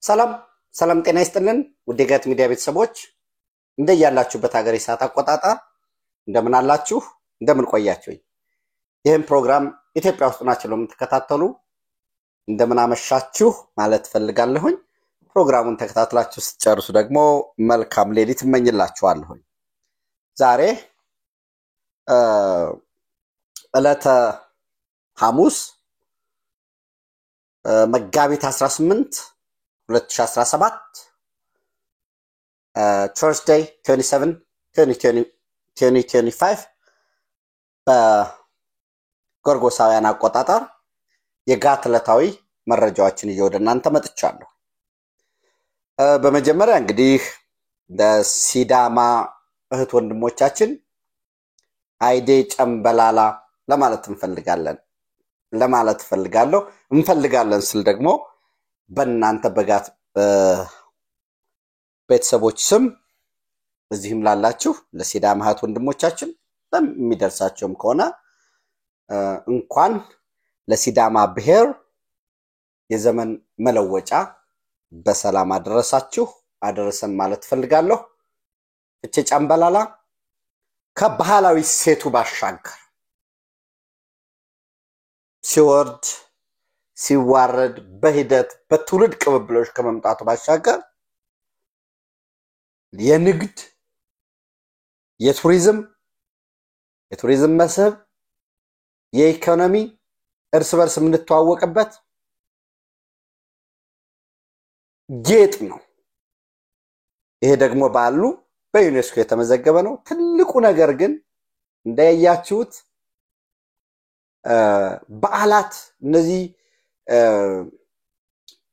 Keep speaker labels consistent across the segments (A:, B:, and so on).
A: ሰላም ሰላም ጤና ይስጥልን ውድ የጋት ሚዲያ ቤተሰቦች እንደያላችሁበት ሀገር ሰዓት አቆጣጠር እንደምን አላችሁ እንደምን ቆያችሁኝ ይሄን ፕሮግራም ኢትዮጵያ ውስጥ ናችሁ ለምትከታተሉ እንደምን አመሻችሁ ማለት ፈልጋለሁኝ ፕሮግራሙን ተከታትላችሁ ስትጨርሱ ደግሞ መልካም ሌሊት እመኝላችኋለሁ ዛሬ ዕለተ ሐሙስ መጋቢት 18 2017 Thursday 27 2025 በጎርጎሳውያን አቆጣጠር የጋት ዕለታዊ መረጃዎችን ይወደ እናንተ መጥቻለሁ በመጀመሪያ እንግዲህ ለሲዳማ እህት ወንድሞቻችን አይዴ ጨምበላላ ለማለት እንፈልጋለን ስል ደግሞ በእናንተ በጋት ቤተሰቦች ስም እዚህም ላላችሁ ለሲዳማ እህት ወንድሞቻችን ለሚደርሳቸውም ከሆነ እንኳን ለሲዳማ ብሔር የዘመን መለወጫ በሰላም አደረሰን ማለት ፈልጋለሁ እቺ ጨምበላላ ከባህላዊ ሴቱ ባሻገር ሲወርድ ሲዋረድ በሂደት በትውልድ ቅብብሎች ከመምጣቱ ባሻገር የንግድ የቱሪዝም መስህብ የኢኮኖሚ እርስ በርስ የምንተዋወቅበት ጌጥ ነው ይሄ ደግሞ ባሉ በዩኔስኮ የተመዘገበ ነው ትልቁ ነገር ግን እንዳያያችሁት በዓላት እነዚህ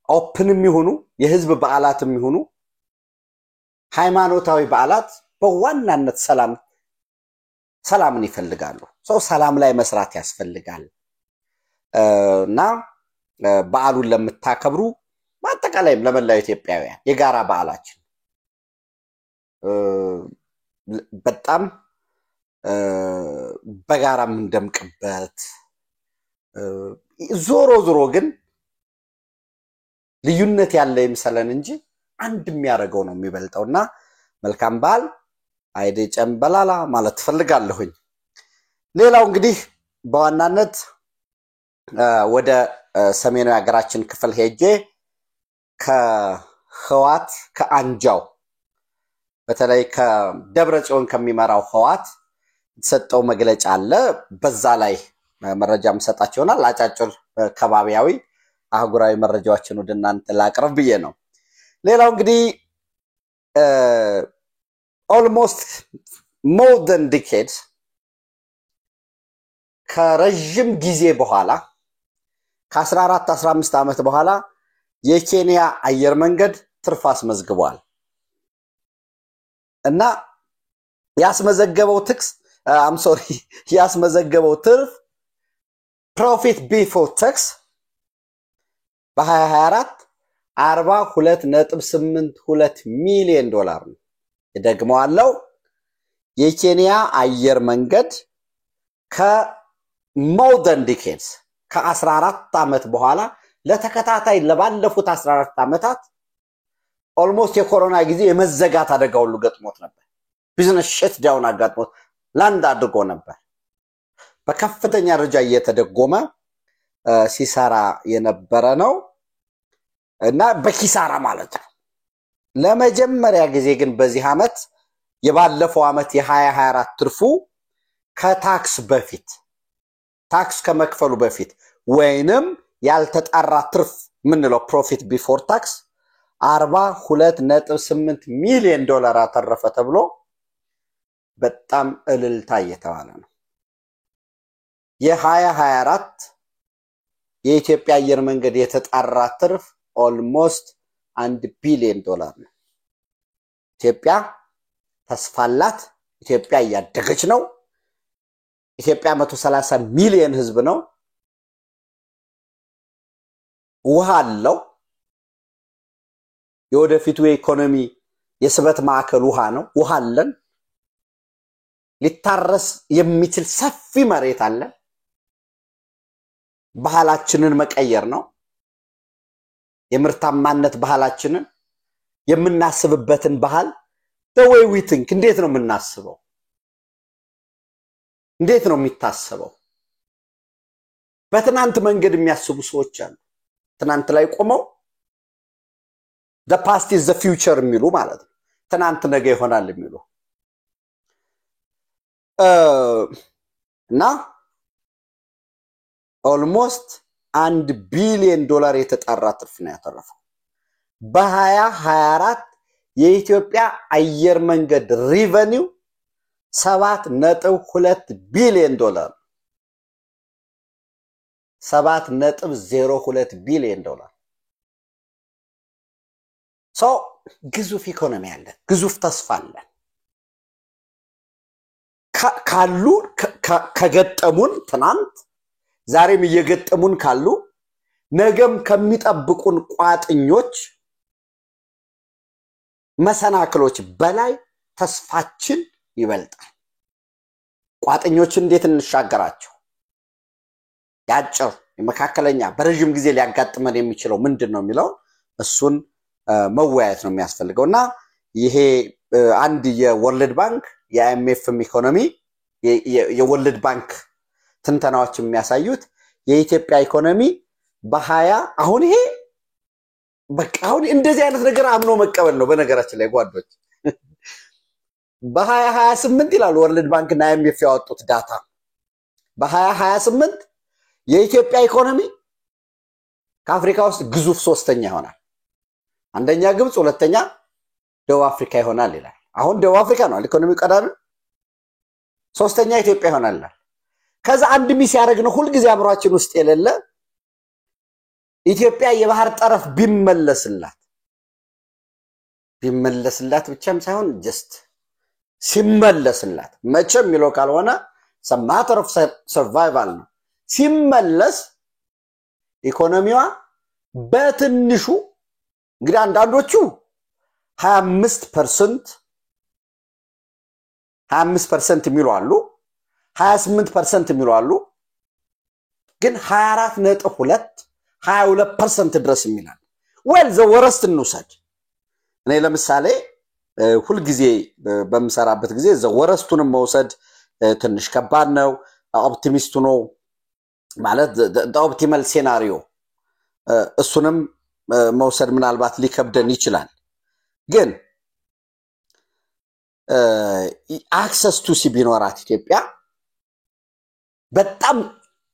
A: ኦፕንም ይሁኑ የህዝብ በዓላትም ይሁኑ ሃይማኖታዊ በዓላት በዋናነት ሰላምን ይፈልጋሉ ሰው ሰላም ላይ መስራት ያስፈልጋል እና በዓሉን ለምታከብሩ ማጠቃለይም ለመላው ኢትዮጵያውያን የጋራ በዓላችን በጣም በጋራ እንደምቀበት ዞሮ ግን ልዩነት ያለ ይመስለን እንጂ አንድ የሚያረጋው ነው የሚበልጠውና መልካም በዓል አይዴ ጨምበላላ ማለት ፈልጋለሁኝ ሌላው እንግዲህ በዋናነት ወደ ሰሜናዊ ሀገራችን ክፍል ሄጄ ከህዋት ከአንጃው በተለይ ከደብረጽዮን ከሚመራው ህዋት የተሰጠው መግለጫ አለ በዛ ላይ መረጃም ሰጣቸውናል አጫጭር ከባቢያዊ አህጉራዊ መረጃዎችን ወደ እናንተ ላቀርብ ብዬ ነው ሌላው እንግዲህ almost more than decades ከረጅም ጊዜ በኋላ ከ14 15 ዓመት በኋላ የኬንያ አየር መንገድ ትርፍ አስመዝግቧል እና ያስመዘገበው ትርፍ profit before tax በ2024 $42.82 ሚሊዮን ነው ደግሞአለው የኬንያ አየር መንገድ more than decades ከ14 ዓመት በኋላ ለተከታታይ ለባለፉት 14 ዓመታት almost የኮሮና ጊዜ የመዘጋት አደጋ ሁሉ ገጥሞት ነበር ቢዝነስ ሸት ዳውን አጋጥሞት ላንድ አድርጎ ነበር በከፍተኛ ደረጃ እየተደጎመ ሲሳራ የነበረ ነው እና በኪሳራ ማለት ነው ለመጀመሪያ ጊዜ ግን በዚህ አመት የባለፈው አመት የ2024 ትርፉ ከታክስ በፊት ታክስ ከመክፈሉ በፊት ወይንም ያልተጣራ ትርፍ ምንለው profit before tax $42.8 ሚሊዮን አተረፈ ተብሎ በጣም እልልታ እየተባለ ነው የ2024 የኢትዮጵያ አየር መንገድ የተጣራ ትርፍ almost $1 ቢሊዮን ነው ኢትዮጵያ ተስፋላት ኢትዮጵያ ያደገች ነው ኢትዮጵያ 130 ሚሊዮን ህዝብ ነው ውሃ አለው የወደፊቱ የኢኮኖሚ የስበት ማዕከል ውሃ ነው ውሃ አለን ሊታረስ የሚችል ሰፊ መሬት አለ ባህላችንን መቀየር ነው የምርታማነት ባህላችንን የምናስብበትን ባህል the way we think እንዴት ነው የምናስበው እንዴት ነው የሚታሰበው በትናንት መንገድ የሚያስቡ ሰዎች አሉ ትናንት ላይ ቆመው the past is the future የሚሉ ማለት ነው ትናንት ነገ ይሆናል የሚሉ እና almost $1 billion የተጣራ ትርፍ ነው ያተረፈው በ2024 የኢትዮጵያ አየር መንገድ ሪቨኒው $7.2 billion $7.02 billion so ግዙፍ ኢኮኖሚ አለ ግዙፍ ተስፋ አለ ካሉ ከገጠሙን ትናንት ዛሬም እየገጠሙን ካሉ ነገም ከሚጠብቁን ቋጥኞች መሰናክሎች በላይ ተስፋችን ይበልጣል ቋጥኞች እንዴት እንሻገራቸው ያጭር የመካከለኛ በረጅም ጊዜ ሊያጋጥመን የሚችለው ምንድነው የሚለው እሱን መወያየት ነው የሚያስፈልገውና ይሄ አንድ የወርልድ ባንክ የአይኤምኤፍ ኢኮኖሚ የወርልድ ባንክ ትንተናዎች የሚያሳዩት የኢትዮጵያ ኢኮኖሚ በ20 አሁን ይሄ በቃ አሁን እንደዚህ አይነት ነገር አምኖ መቀበል ነው በነገራችን ላይ ጓዶች በ2028 ይላል ወርልድ ባንክ እና አይኤምኤፍ ያወጡት ዳታ በ2028 የኢትዮጵያ ኢኮኖሚ ከአፍሪካ ውስጥ ግዙፍ ሶስተኛ ይሆናል አንደኛ ግብጽ ሁለተኛ ደቡብ አፍሪካ ይሆናል ይላል አሁን ደቡብ አፍሪካ ነው ኢኮኖሚ ቀዳሚ ሶስተኛ ኢትዮጵያ ይሆናል ከዛ አንድ ሚስ ያደርግነው ሁሉ ጊዜ አብራችን ውስጥ የሌለ ኢትዮጵያ የባህር ጠረፍ ቢመለስላት ብቻም ሳይሆን just ሲመለስላት መቼም ሚለው ካልሆነ some matter of survival ነው ሲመለስ ኢኮኖሚዋ በትንሹ እንግዲህ አንዳንዶቹ 25% የሚሉ አሉ 28% የሚሉ አሉ ግን 24.2 22% ድረስ የሚላል well the worst እንውሰድ እኔ ለምሳሌ ሁሉ ጊዜ በመሰራበት ጊዜ the worst-ቱን መውሰድ ትንሽ ከባድ ነው ኦፕቲሚስቱ ነው ማለት the optimal scenario እሱንም መውሰድ ምናልባት ሊከብደን ይችላል ግን access to ሲቢኖራት ኢትዮጵያ በጣም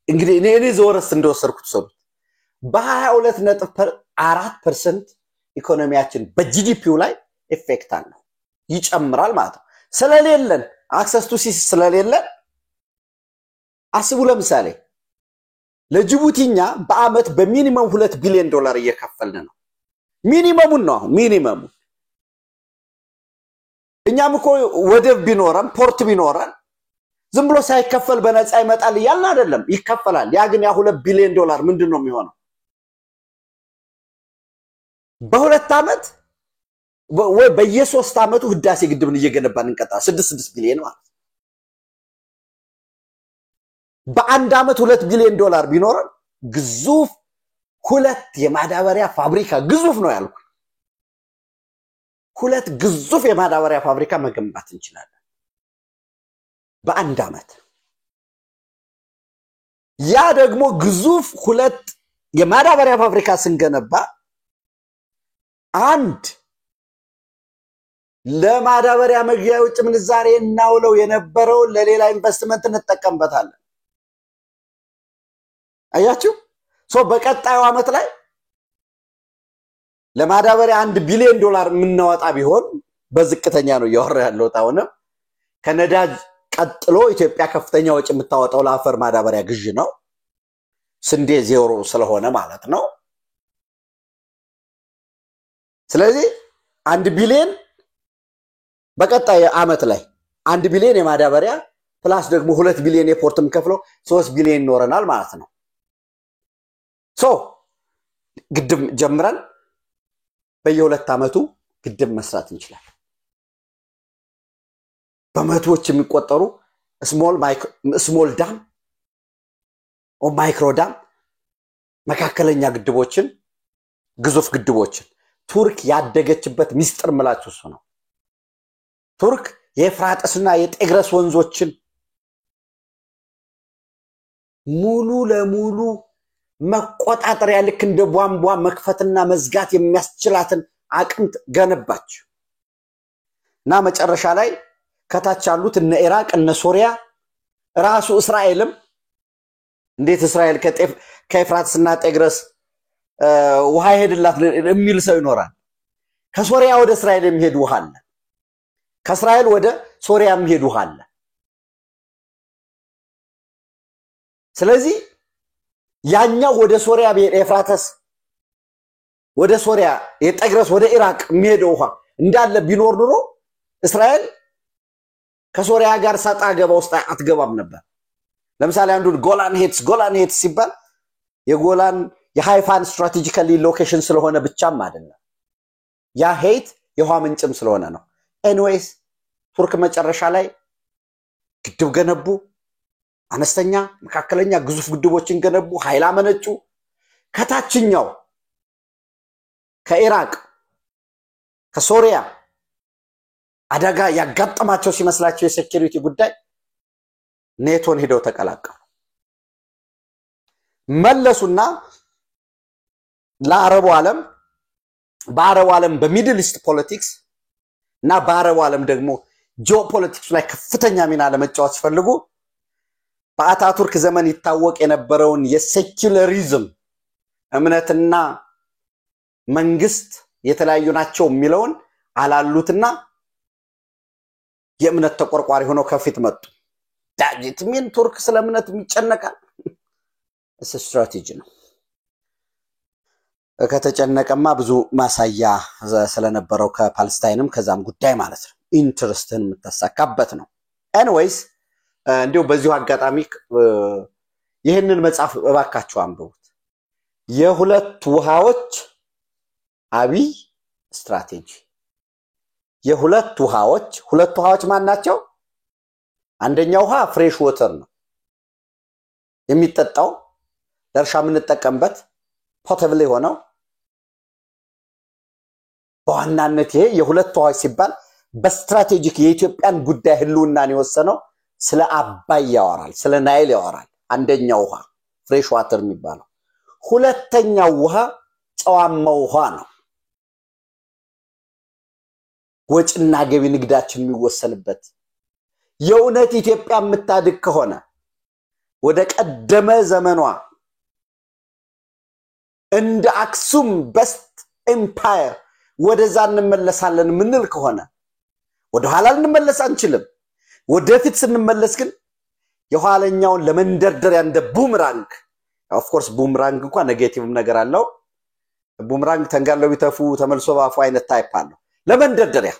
A: እንግዲህ እኔ ዘወረስ እንደወሰርኩት ሰው በ22.4% ኢኮኖሚያችን በጂዲፒው ላይ ኢፌክት አለው ይጨምራል ማለት ነው ስለሌለን access to ሲ ስለሌለን አስቡ ለምሳሌ ለጅቡቲኛ በአመት በሚኒመም $2 ቢሊዮን እየከፈልን ነው ሚኒመሙን ነው አሁን ሚኒመሙ እኛም እኮ ወደብ ቢኖረን ፖርት ቢኖረን ዝም ብሎ ሳይከፈል በነፃ ይመጣል ይያልና አይደለም ይከፈላል ያ ግን ያ $2 ቢሊዮን ምንድነው የሚሆነው በሁለት አመት ወይ በየ3 አመቱ ህዳሴ ግድብን እየገነባን እንቀጣ 6 ቢሊዮን ማለት በአንድ አመት $2 ቢሊዮን ቢኖረን ግዙፍ ሁለት የማዳበሪያ ፋብሪካ ግዙፍ ነው ያልኩ ሁለት ግዙፍ የማዳበሪያ ፋብሪካ መገንባት እንችላለን በአንድ አመት ያ ደግሞ ግዙፍ ሁለት የማዳበሪያ ፋብሪካ ስንገነባ አንድ ለማዳበሪያ መግቢያ ውጭ ምንዛሬ እናውለው የነበረው ለሌላ ኢንቨስትመንት እንጠቀምበታለን አያችሁ ሶ በቀጣዩ አመት ላይ ለማዳበሪያ $1 ቢሊዮን ምንወጣ ቢሆን በዝቅተኛ ነው ያወራ ያለው ታውነ ከነዳጅ ቀጥሎ ኢትዮጵያ ከፍተኛ ወጪ የምታወጣው ለአፈር ማዳበሪያ ግዥ ነው ስንዴ ዜሮ ስለሆነ ማለት ነው ስለዚህ 1 ቢሊዮን በቀጣይ አመት ላይ 1 ቢሊዮን የማዳበሪያ ፕላስ ደግሞ 2 ቢሊዮን የፖርትም ከፍለው 3 ቢሊዮን ይኖረናል ማለት ነው ሶ ግድብ ጀምረን በየ2 አመቱ ግድብ መስራት እንችላለን በመቶዎች የሚቆጠሩ ስሞል ዳም ኦ ማይክሮ ዳም መካከለኛ ግድቦችን ግዙፍ ግድቦችን ቱርክ ያደገችበት ሚስጥር ምላችሁ እሱ ነው። ቱርክ የኤፍራጥስና የጤግረስ ወንዞችን ሙሉ ለሙሉ መቆጣጠሪያ ልክ እንደ ቧንቧ መክፈትና መዝጋት የሚያስችላትን አቅም ገነባች እና መጨረሻ ላይ ከታች ያሉት እነ ኢራቅ እነ ሶሪያ ራሱ እስራኤልም እንዴት እስራኤል ከኤፍራጥስና ጤግረስ ውሃ ይሄድላት የሚል ሰው ይኖራል። ከሶሪያ ወደ እስራኤል የሚሄድ ውሃ አለ፣ ከእስራኤል ወደ ሶሪያ የሚሄድ ውሃ አለ። ስለዚህ ያኛው ወደ ሶሪያ ኤፍራጥስ ወደ ሶሪያ የጤግረስ ወደ ኢራቅ የሚሄደው ውሃ እንዳለ ቢኖር ኑሮ እስራኤል ከሶሪያ ጋር ሰጣ ገባ ውስጥ አትገባም ነበር። ለምሳሌ አንዱ ጎላን ሄትስ ሲባል የጎላን የሃይፋን ስትራቴጂካሊ ሎኬሽን ስለሆነ ብቻም አይደለም፣ ያ ሄት የውሃ ምንጭም ስለሆነ ነው። ኤኒዌይስ ቱርክ መጨረሻ ላይ ግድብ ገነቡ፣ አነስተኛ መካከለኛ ግዙፍ ግድቦችን ገነቡ፣ ኃይል አመነጩ። ከታችኛው ከኢራቅ ከሶሪያ አደጋ ያጋጠማቸው ሲመስላቸው የሴኩሪቲ ጉዳይ ኔቶን ሄደው ተቀላቀሉ። መለሱና ለአረቡ ዓለም በአረቡ ዓለም በሚድል ኢስት ፖለቲክስ እና በአረቡ ዓለም ደግሞ ጂኦፖለቲክስ ላይ ከፍተኛ ሚና ለመጫወት ሲፈልጉ በአታቱርክ ዘመን ይታወቅ የነበረውን የሴኩላሪዝም እምነትና መንግስት የተለያዩ ናቸው የሚለውን አላሉትና የእምነት ተቆርቋሪ ሆነው ከፊት መጡ። ዳጅት ምን ቱርክ ስለ እምነት የሚጨነቃል? እሱ ስትራቴጂ ነው። ከተጨነቀማ ብዙ ማሳያ ስለነበረው ከፓለስታይንም ከዛም ጉዳይ ማለት ነው ኢንትረስትን የምታሳካበት ነው። ኤኒዌይስ እንዲሁ በዚሁ አጋጣሚ ይህንን መጽሐፍ እባካችሁ አንብቡት። የሁለት ውሃዎች አብይ ስትራቴጂ። የሁለት ውሃዎች ማን ናቸው? አንደኛው ውሃ ፍሬሽ ወተር ነው የሚጠጣው ለእርሻ የምንጠቀምበት ፖተብል የሆነው። በዋናነት ይሄ የሁለት ውሃዎች ሲባል በስትራቴጂክ የኢትዮጵያን ጉዳይ ህልውናን የወሰነው ስለ አባይ ያወራል፣ ስለ ናይል ያወራል። አንደኛው ውሃ ፍሬሽ ዋተር የሚባለው። ሁለተኛው ውሃ ጨዋማው ውሃ ነው። ወጭና ገቢ ንግዳችን የሚወሰንበት የእውነት ኢትዮጵያ የምታድግ ከሆነ ወደ ቀደመ ዘመኗ እንደ አክሱም በስት ኤምፓየር ወደዛ እንመለሳለን ምንል ከሆነ ወደ ኋላ እንመለስ አንችልም። ወደፊት ስንመለስ ግን የኋለኛውን ለመንደርደሪያ እንደ ቡምራንግ ኦፍ ኮርስ ቡምራንግ እንኳን ኔጌቲቭም ነገር አለው። ቡምራንግ ተንጋለው ቢተፉ ተመልሶ ባፉ አይነት ታይፕ አለው ለመንደርደሪያ።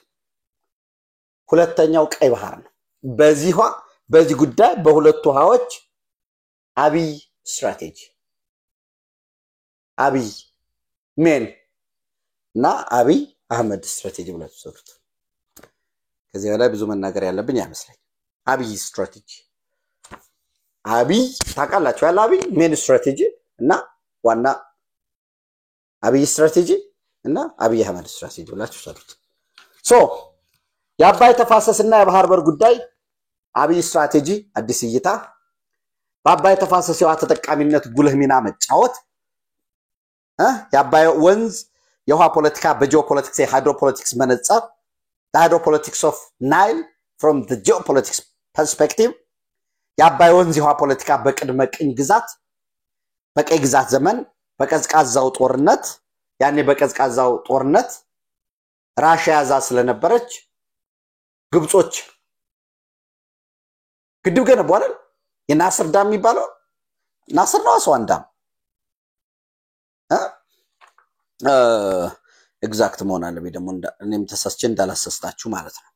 A: ሁለተኛው ቀይ ባህር ነው። በዚህ ጉዳይ በሁለቱ ውሃዎች አብይ ስትራቴጂ አብይ ሜን እና አብይ አህመድ ስትራቴጂ ብላችሁ ሰሩት። ከዚህ በላይ ብዙ መናገር ያለብኝ አይመስለኝም። አብይ ስትራቴጂ አብይ ታውቃላችሁ ያለ አብይ ሜን ስትራቴጂ እና ዋና አብይ ስትራቴጂ እና አብይ አህመድ ስትራቴጂ ብላችሁ ሰሩት። የአባይ ተፋሰስና የባህር በር ጉዳይ አብይ ስትራቴጂ አዲስ እይታ በአባይ ተፋሰስ የውሃ ተጠቃሚነት ጉልህ ሚና መጫወት የአባይ ወንዝ የውሃ ፖለቲካ በጂኦፖለቲክስ የሃይድሮፖለቲክስ መነጽር the hydropolitics of Nile from the geopolitics perspective የአባይ ወንዝ የውሃ ፖለቲካ በቅድመ ቅኝ ግዛት በቀይ ግዛት ዘመን በቀዝቃዛው ጦርነት ያኔ በቀዝቃዛው ጦርነት ራሽያ ያዛ ስለነበረች ግብጾች ግድብ ገነቡ አይደል? የናስር ዳም የሚባለው ናስር ነው አስዋን ዳም ኤግዛክት መሆን አለብኝ ደግሞ እኔም ተሳስቼ እንዳላሰስታችሁ ማለት ነው።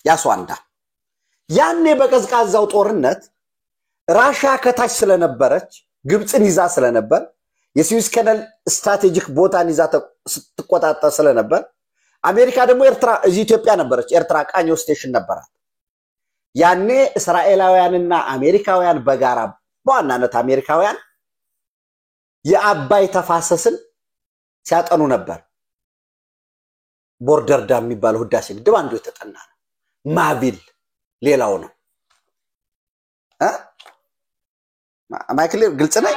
A: ያስዋን ዳም ያኔ በቀዝቃዛው ጦርነት ራሽያ ከታች ስለነበረች ግብጽን ይዛ ስለነበር የስዊዝ ካናል ስትራቴጂክ ቦታን ይዛ ስትቆጣጠር ስለነበር አሜሪካ ደግሞ ኤርትራ ኢትዮጵያ ነበረች። ኤርትራ ቃኘው ስቴሽን ነበራት። ያኔ እስራኤላውያንና አሜሪካውያን በጋራ በዋናነት አሜሪካውያን የአባይ ተፋሰስን ሲያጠኑ ነበር ቦርደር ዳም የሚባለው ህዳሴ ግድብ አንዱ የተጠና ነው ማቢል ሌላው ነው ማይክል ግልጽ ነው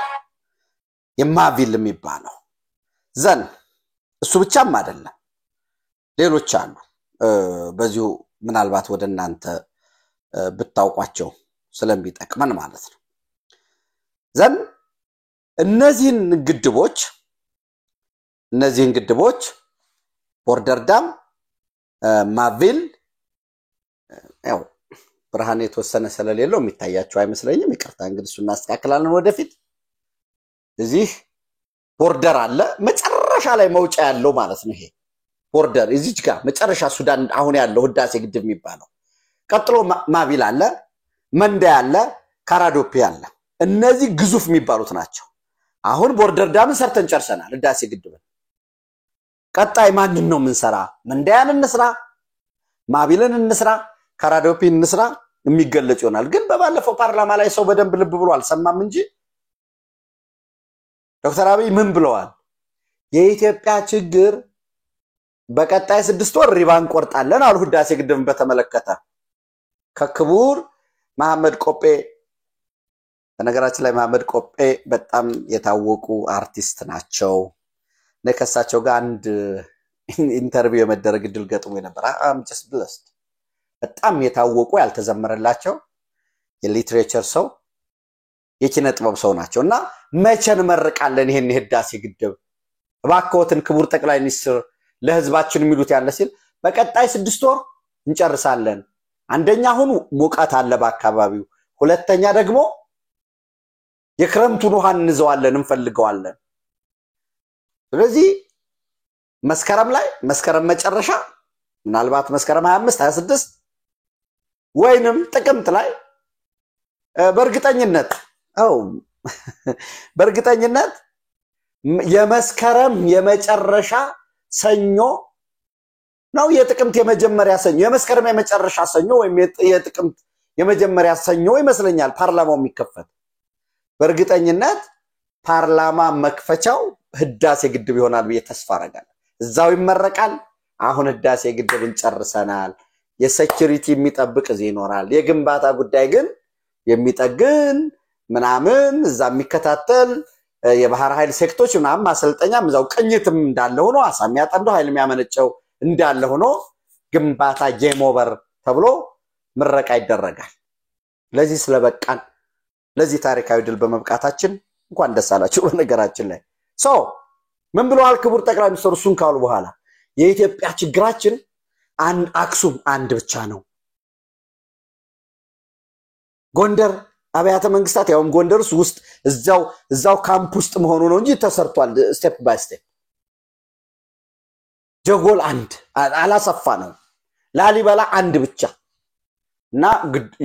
A: የማቢል የሚባለው ዘን እሱ ብቻም አይደለም ሌሎች አሉ በዚሁ ምናልባት ወደ እናንተ ብታውቋቸው ስለሚጠቅመን ማለት ነው ዘን እነዚህን ግድቦች ቦርደር ዳም ማቪል ያው ብርሃን የተወሰነ ስለሌለው የሚታያቸው አይመስለኝም ይቅርታ እንግዲህ እሱን እናስተካክላለን ወደፊት እዚህ ቦርደር አለ መጨረሻ ላይ መውጫ ያለው ማለት ነው ይሄ ቦርደር እዚች ጋር መጨረሻ ሱዳን አሁን ያለው ህዳሴ ግድብ የሚባለው ቀጥሎ ማቪል አለ መንዳ አለ ካራዶፒ አለ እነዚህ ግዙፍ የሚባሉት ናቸው አሁን ቦርደር ዳምን ሰርተን ጨርሰናል ህዳሴ ግድብን ቀጣይ ማንን ነው ምንሰራ መንዳያን እንስራ ማቪልን እንስራ ካራዶፒን እንስራ የሚገለጽ ይሆናል ግን በባለፈው ፓርላማ ላይ ሰው በደንብ ልብ ብሎ አልሰማም እንጂ ዶክተር አብይ ምን ብለዋል የኢትዮጵያ ችግር በቀጣይ 6 ወር ሪባን ቆርጣለን አሉ ህዳሴ ግድብን በተመለከተ ከክቡር መሐመድ ቆጴ በነገራችን ላይ መሐመድ ቆጴ በጣም የታወቁ አርቲስት ናቸው ለከሳቸው ጋር አንድ ኢንተርቪው የመደረግ ድል ገጥሞ ነበር I'm just blessed በጣም የታወቁ ያልተዘመረላቸው የሊትሬቸር ሰው የኪነ ጥበብ ሰው ናቸውና መቼን መርቃለን ይሄን ህዳሴ ግድብ ባኮትን ክቡር ጠቅላይ ሚኒስትር ለህዝባችን የሚሉት ያለ ሲል በቀጣይ 6 ወር እንጨርሳለን አንደኛ አሁን ሙቀት አለ በአካባቢው ሁለተኛ ደግሞ የክረምቱን ውሃ እንዘዋለን እንፈልገዋለን ስለዚህ መስከረም መጨረሻ ምናልባት መስከረም 25 26 ወይንም ጥቅምት ላይ በእርግጠኝነት የመስከረም የመጨረሻ ሰኞ ነው የጥቅምት የመጀመሪያ ሰኞ የመስከረም የመጨረሻ ሰኞ ወይም የጥቅምት የመጀመሪያ ሰኞ ይመስለኛል ፓርላማው የሚከፈት በእርግጠኝነት ፓርላማ መክፈቻው ህዳሴ ግድብ ይሆናል ብዬ ተስፋ አደርጋለሁ እዛው ይመረቃል አሁን ህዳሴ ግድብን ጨርሰናል የሴኩሪቲ የሚጠብቅ እዚህ ይኖራል የግንባታ ጉዳይ ግን የሚጠግን ምናምን እዛ የሚከታተል የባህር ኃይል ሴክቶች ምናምን ማሰልጠኛም እዛው ቅኝትም እንዳለ ሆኖ አሳም ያጠንዶ ኃይል የሚያመነጨው እንዳለ ሆኖ ግንባታ ጌም ኦቨር ተብሎ ምረቃ ይደረጋል ለዚህ ስለበቃን ለዚህ ታሪካዊ ድል በመብቃታችን እንኳን ደስ አላችሁ በነገራችን ላይ ምን ብለዋል ክቡር ጠቅላይ ሚኒስትሩ እሱን ካሉ በኋላ የኢትዮጵያ ችግራችን አክሱም አንድ ብቻ ነው ጎንደር አብያተ መንግስታት ያውም ጎንደርስ ውስጥ እዛው ካምፕ ውስጥ መሆኑ ነው እንጂ ተሰርቷል ስቴፕ ባይ ስቴፕ ጀጎል አንድ አላሰፋ ነው ላሊበላ አንድ ብቻ እና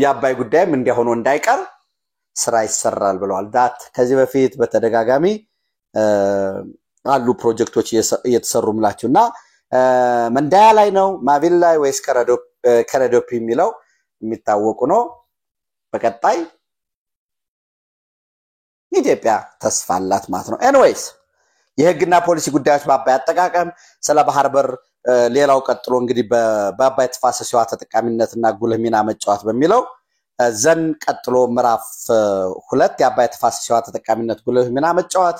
A: ያባይ ጉዳይም እንዲሆነ እንዳይቀር ስራ ይሰራል ብለዋል ዳት ከዚህ በፊት በተደጋጋሚ አሉ ፕሮጀክቶች እየተሰሩምላችሁና መንዳያ ላይ ነው ማቪል ላይ ወይስ ካራዶፒ የሚለው የሚታወቁ ነው በቀጣይ ኢትዮጵያ ተስፋ አላት ማለት ነው ኤኒዌይስ የህግና ፖሊሲ ጉዳዮች በአባይ አጠቃቀም ስለ ባህር በር ሌላው ቀጥሎ እንግዲህ በአባይ ተፋሰስ ህዋ ተጠቃሚነትና ጉልህ ሚና መጫወት በሚለው ዘን ቀጥሎ ምዕራፍ 2 የአባይ ተፋሰስ ህዋ ተጠቃሚነት ጉልህ ሚና መጫወት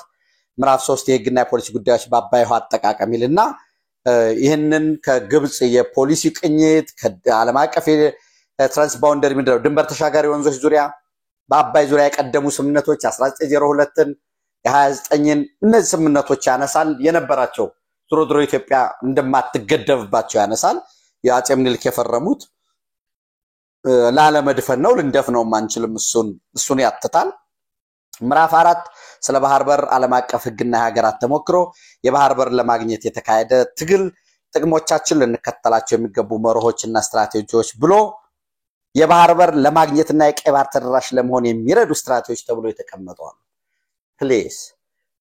A: ምዕራፍ 3 የህግና የፖሊሲ ጉዳዮች በአባይ ህዋ አጠቃቀም ይልና ይሄንን ከግብጽ የፖሊሲ ቅኝት ከዓለም አቀፍ ትራንስባውንደሪ ምንድነው ድንበር ተሻጋሪ ወንዞች ዙሪያ በአባይ ዙሪያ የቀደሙ ስምምነቶች 1902ን የ29ን እነዚህ ስምምነቶች ያነሳል የነበራቸው ድሮ ኢትዮጵያ እንደማትገደብባቸው ያነሳል የአጼ ምኒልክ የፈረሙት ላለመድፈን ነው ልንደፍነው ማንችልም እሱን ያትታል ምዕራፍ 4 ስለ ባህር በር ዓለም አቀፍ ህግና ሀገራት ተሞክሮ የባህር በር ለማግኘት የተካሄደ ትግል ጥቅሞቻችን ልንከተላቸው የሚገቡ መርሆችና ስትራቴጂዎች ብሎ የባህር በር ለማግኘትና የቀይ ባህር ተደራሽ ለመሆን የሚረዱ ስትራቴጂዎች ተብሎ የተቀመጠዋል ፕሊዝ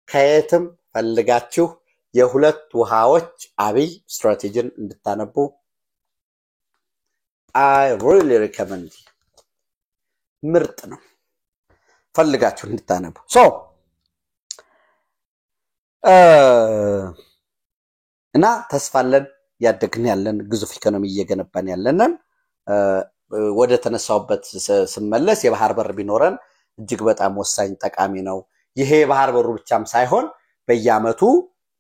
A: ከየትም ፈልጋችሁ የሁለት ውሃዎች አብይ ስትራቴጂን እንድታነቡ I really recommend ምርጥ ነው ፈልጋችሁ እንድታነቡ እና ተስፋለን ያደግን ያለን ግዙፍ ኢኮኖሚ እየገነባን ያለንን ወደ ተነሳውበት ስመለስ የባህር በር ቢኖረን እጅግ በጣም ወሳኝ ጠቃሚ ነው ይሄ የባህር በሩ ብቻም ሳይሆን በየአመቱ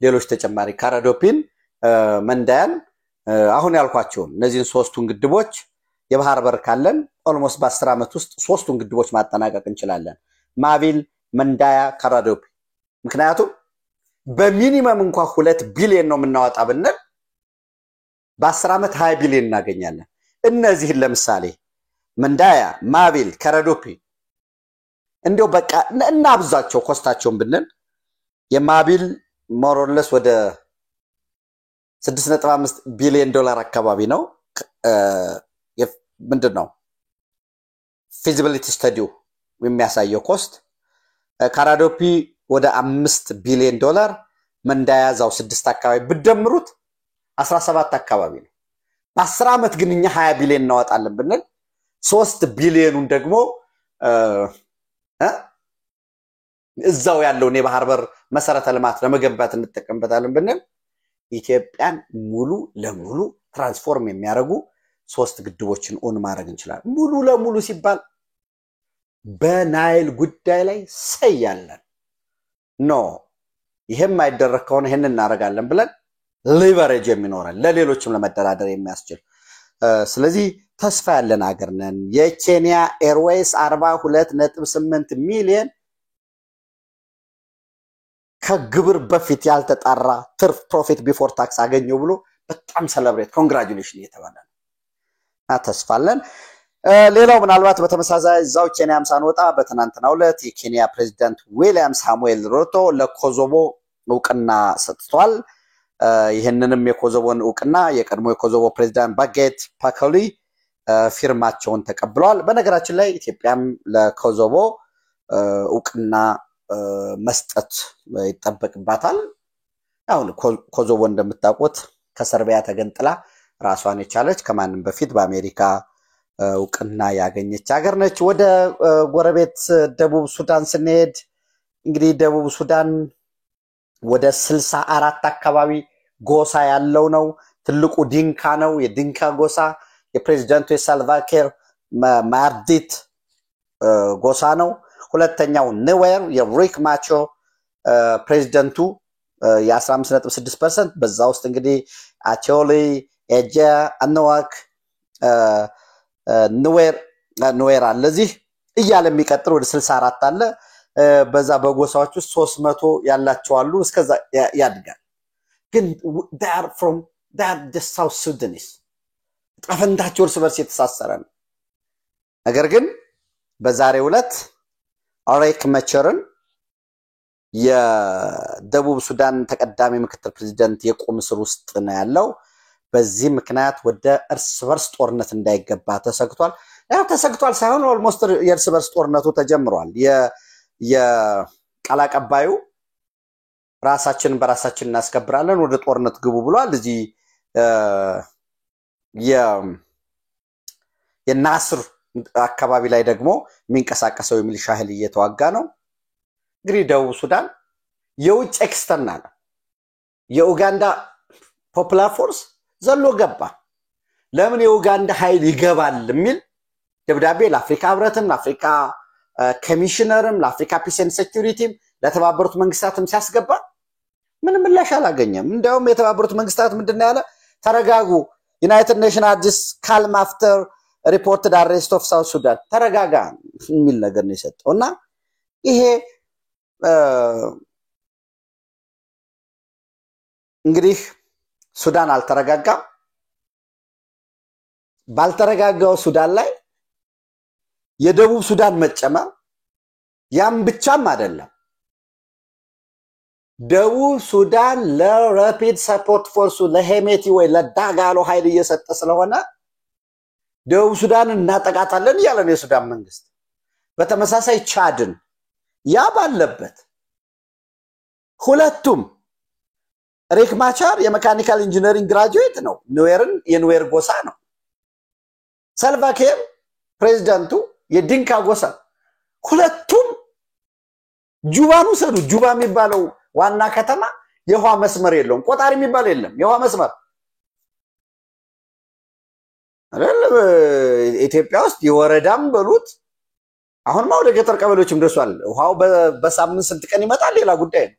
A: ሌሎች ተጨማሪ ካራዶፒን መንዳያን አሁን ያልኳቸው እነዚህን ሶስቱን ግድቦች የባህር በር ካለን ኦልሞስት በ10 አመት ውስጥ ሶስቱን ግድቦች ማጠናቀቅ እንችላለን ማቪል መንዳያ ካራዶፒ ምክንያቱም በሚኒመም እንኳን 2 ቢሊዮን ነው የምናወጣ ብንል በ10 አመት 20 ቢሊዮን እናገኛለን እነዚህ ለምሳሌ መንዳያ ማቪል ካራዶፒ እንዴው በቃ እናብዛቸው ኮስታቸውን ብንል የማቪል ሞሮለስ ወደ 6.5 ቢሊዮን ዶላር አካባቢ ነው ምንድነው ፊዚቢሊቲ ስታዲው የሚያሳየው ኮስት ካራዶፒ ወደ 5 ቢሊዮን ዶላር መንዳያዛው 6 አካባቢ ብደምሩት 17 አካባቢ ነው በ10 አመት ግን እኛ 20 ቢሊዮን እናወጣለን ብንል 3 ቢሊዮኑን ደግሞ እዛው ያለው የባህር በር መሰረተ ልማት ለመገንባት እንጠቀምበታለን ብንል ኢትዮጵያን ሙሉ ለሙሉ ትራንስፎርም የሚያደርጉ 3 ግድቦችን ኦን ማድረግ እንችላለን ሙሉ ለሙሉ ሲባል በናይል ጉዳይ ላይ ሰያለን ኖ ይሄም አይደረክ ከሆነ ይሄንን እናረጋለን ብለን ሊቨሬጅ የሚኖረን ለሌሎችም ለመደራደር የሚያስችል ስለዚህ ተስፋ ያለን ሀገር ነን የኬንያ ኤርዌይስ 42.8 ሚሊዮን ከግብር በፊት ያልተጣራ ትርፍ ፕሮፊት ቢፎር ታክስ አገኘው ብሎ በጣም ሰለብሬት ኮንግራቹሌሽን እየተባለ ነው ተስፋለን ሌላው ምናልባት በተመሳሳይ ዛው ኬንያም ሳንወጣ በትናንትናው ዕለት የኬንያ ፕሬዝዳንት ዊሊያም ሳሙኤል ሩቶ ለኮዞቮ እውቅና ሰጥቷል ይሄንንም የኮዞቮን እውቅና የቀድሞ የኮዞቮ ፕሬዝዳንት ባጌት ፓኮሊ ፊርማቸውን ተቀብለዋል በነገራችን ላይ ኢትዮጵያም ለኮዞቮ እውቅና መስጠት ይጠበቅባታል አሁን ኮዞቮ እንደምታውቁት ከሰርቢያ ተገንጥላ ራሷን የቻለች ከማንም በፊት በአሜሪካ እውቅና ያገኘች ሀገር ነች ወደ ጎረቤት ደቡብ ሱዳን ስንሄድ እንግዲህ ደቡብ ሱዳን ወደ 64 አካባቢ ጎሳ ያለው ነው ትልቁ ዲንካ ነው የዲንካ ጎሳ የፕሬዝዳንቱ የሳልቫኪር ማርዲት ጎሳ ነው ሁለተኛው ኑዌር የሪክ ማቾ ፕሬዝዳንቱ የ15.6% በዛ ውስጥ እንግዲህ አቾሊ ኤጀ አነዋክ ኑዌር አለዚህ እያለ የሚቀጥል ወደ 64 አለ በዛ በጎሳዎች ውስጥ 300 ያላቸው አሉ እስከዛ ያድጋል ግን they are the South Sudanese አፈንታቸው እርስ በርስ የተሳሰረ ነው ነገር ግን በዛሬው ዕለት ሪክ ማቾርን የደቡብ ሱዳን ተቀዳሚ ምክትል ፕሬዝዳንት የቆም ስር ውስጥ ነው ያለው በዚህ ምክንያት ወደ እርስ በርስ ጦርነት እንዳይገባ ተሰግቷል ያው ተሰግቷል ሳይሆን ኦልሞስት የእርስ በርስ ጦርነቱ ተጀምሯል የቃል አቀባዩ ራሳችንን በራሳችን እናስከብራለን ወደ ጦርነት ግቡ ብሏል እዚህ የናስር አካባቢ ላይ ደግሞ የሚንቀሳቀሰው የሚሊሻ ኃይል እየተዋጋ ነው እንግዲህ ደቡብ ሱዳን የውጭ ኤክስተርናል የኡጋንዳ ፖፑላር ፎርስ ዘሎ ገባ ለምን የኡጋንዳ ኃይል ይገባል የሚል ደብዳቤ ለአፍሪካ ህብረትም ለአፍሪካ ኮሚሽነርም ለአፍሪካ ፒስ ኤንድ ሴኩሪቲ ለተባበሩት መንግስታትም ሲያስገባ ምንም ምላሽ አላገኘም እንደውም የተባበሩት መንግስታት ምንድነው ያለ ተረጋጉ ዩናይትድ ኔሽን አዲስ ካልም አፍተር ሪፖርትድ አሬስት ኦፍ ሳውት ሱዳን ተረጋጋ የሚል ነገር ነው የሰጠውና ይሄ እንግዲህ ሱዳን አልተረጋጋም ባልተረጋጋው ሱዳን ላይ የደቡብ ሱዳን መጨመር ያም ብቻም አይደለም ደቡብ ሱዳን ለራፒድ ሰፖርት ፎርሱ ለሄሜቲ ወይ ለዳጋሎ ኃይል እየሰጠ ስለሆነ ደቡብ ሱዳን እናጠቃታለን ያለ ነው የሱዳን መንግስት በተመሳሳይ ቻድን ያ ባለበት ሁለቱም ሪክ ማቻር የሜካኒካል ኢንጂነሪንግ ግራጁዌት ነው ኑዌርን የኑዌር ጎሳ ነው ሳልቫኪር ፕሬዝዳንቱ የድንካ ጎሳ ሁለቱም ጁባን ወሰዱ ጁባ የሚባለው ዋና ከተማ የውሃ መስመር የለውም ቆጣሪ የሚባል የለም የውሃ መስመር አይደለም ኢትዮጵያ ውስጥ የወረዳም በሉት አሁን ወደ ገጠር ቀበሌዎችም ደርሷል ውሃው በሳምንት ስንት ቀን ይመጣል ሌላ ጉዳይ ነው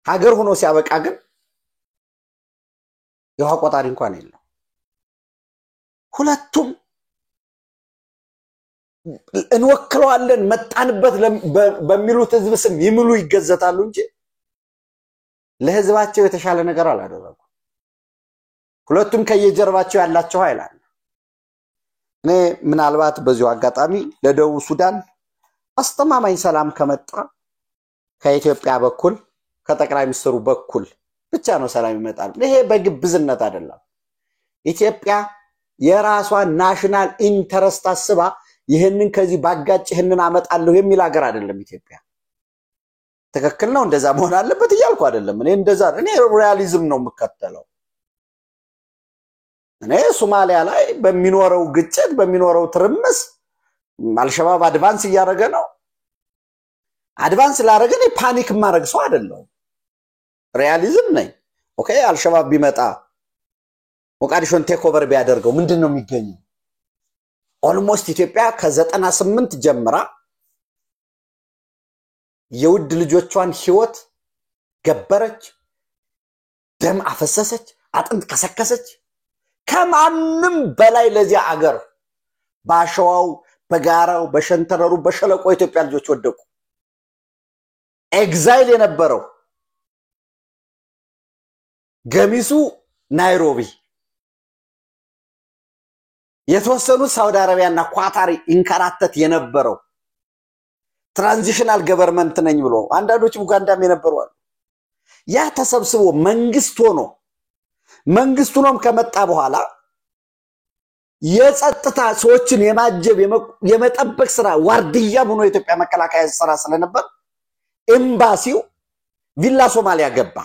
A: ሀገር ሆኖ ሲያበቃ ግን የውሃ ቆጣሪ እንኳን የለም ሁለቱም እንወክለዋለን መጣንበት በሚሉት ህዝብ ስም ይምሉ ይገዘታሉ እንጂ ለህዝባቸው የተሻለ ነገር አላደረጉ ሁለቱም ከየጀርባቸው ያላቸው ኃይል አለ እኔ ምናልባት በዚሁ አጋጣሚ ለደቡብ ሱዳን አስተማማኝ ሰላም ከመጣ ከኢትዮጵያ በኩል ከጠቅላይ ሚኒስትሩ በኩል ብቻ ነው ሰላም ይመጣል ይሄ በግብዝነት አይደለም ኢትዮጵያ የራሷ ናሽናል ኢንተረስት አስባ ይሄንን ከዚህ ባጋጭ ይሄንን አመጣለሁ የሚል ሀገር አይደለም ኢትዮጵያ ትክክል ነው እንደዛ መሆን አለበት ይያልኩ አይደለም እኔ ሪያሊዝም ነው መከተለው እኔ ሶማሊያ ላይ በሚኖረው ግጭት በሚኖረው ትርምስ አልሸባብ አድቫንስ እያደረገ ነው አድቫንስ ላደረገ ፓኒክ ማድረግ ሰው አይደለም ሪያሊዝም ነኝ ኦኬ አልሸባብ ቢመጣ ሞቃዲሾን ቴክ ኦቨር ቢያደርገው ምንድነው የሚገኘው ኦልሞስት ኢትዮጵያ ከ98 ጀምራ የውድ ልጆቿን ህይወት ገበረች ደም አፈሰሰች አጥንት ከሰከሰች ከማንም በላይ ለዚህ አገር ባሸዋው በጋራው በሸንተረሩ በሸለቆ ኢትዮጵያ ልጆች ወደቁ ኤግዛይል የነበረው ገሚሱ ናይሮቢ የተወሰኑ ሳውዲ አረቢያና ኳታር ኢንካራተት የነበረው ትራንዚሽናል ገቨርንመንት ነኝ ብሎ አንዳንዶች ኡጋንዳም የነበሩ ያ ተሰብስቦ መንግስቱ ነው ከመጣ በኋላ የጸጥታ ሰዎችን የማጀብ የመጠበቅ ስራ ዋርድያ ሆኖ ኢትዮጵያ መከላከያ ስራ ስለነበር ኤምባሲው ቪላ ሶማሊያ ገባ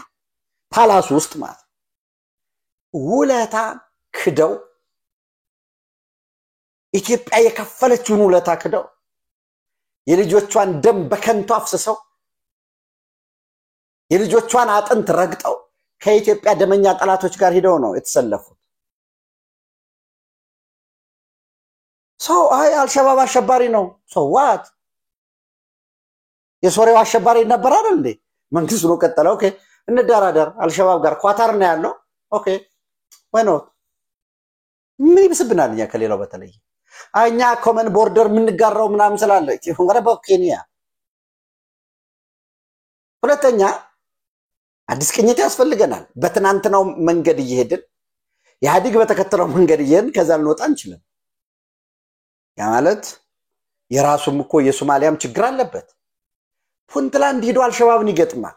A: ፓላስ ውስጥ ማለት ውለታ ክደው ኢትዮጵያ የከፈለችውን ውለታ ክደው የልጆቿን ደም በከንቱ አፍስሰው የልጆቿን አጥንት ረግጠው ከኢትዮጵያ ደመኛ ጠላቶች ጋር ሄደው ነው የተሰለፉት አልሸባብ አሸባሪ ነው ዋት የሶሪያው አሸባሪ ነበር አይደል እንዴ መንግስቱ ነው ቀጠለው ኦኬ እንደራደር አልሸባብ ጋር ኳታር ነው ያለው ኦኬ ወይ ነው ምን ይብስብናል ያ ከሌላው በተለይ አኛ ኮመን ቦርደር ምንጋራው ምናምን ስላለ ወረባው ኬንያ ሁለተኛ አዲስ ቅኝት ያስፈልገናል በትናንትናው መንገድ እየሄድን ያዲግ በተከተለው መንገድ እየሄድን ከዛ ልንወጣ እንችላለን ያ ማለት የራሱም እኮ የሶማሊያም ችግር አለበት ፑንትላንድ ሄዶ አልሸባብን ይገጥማል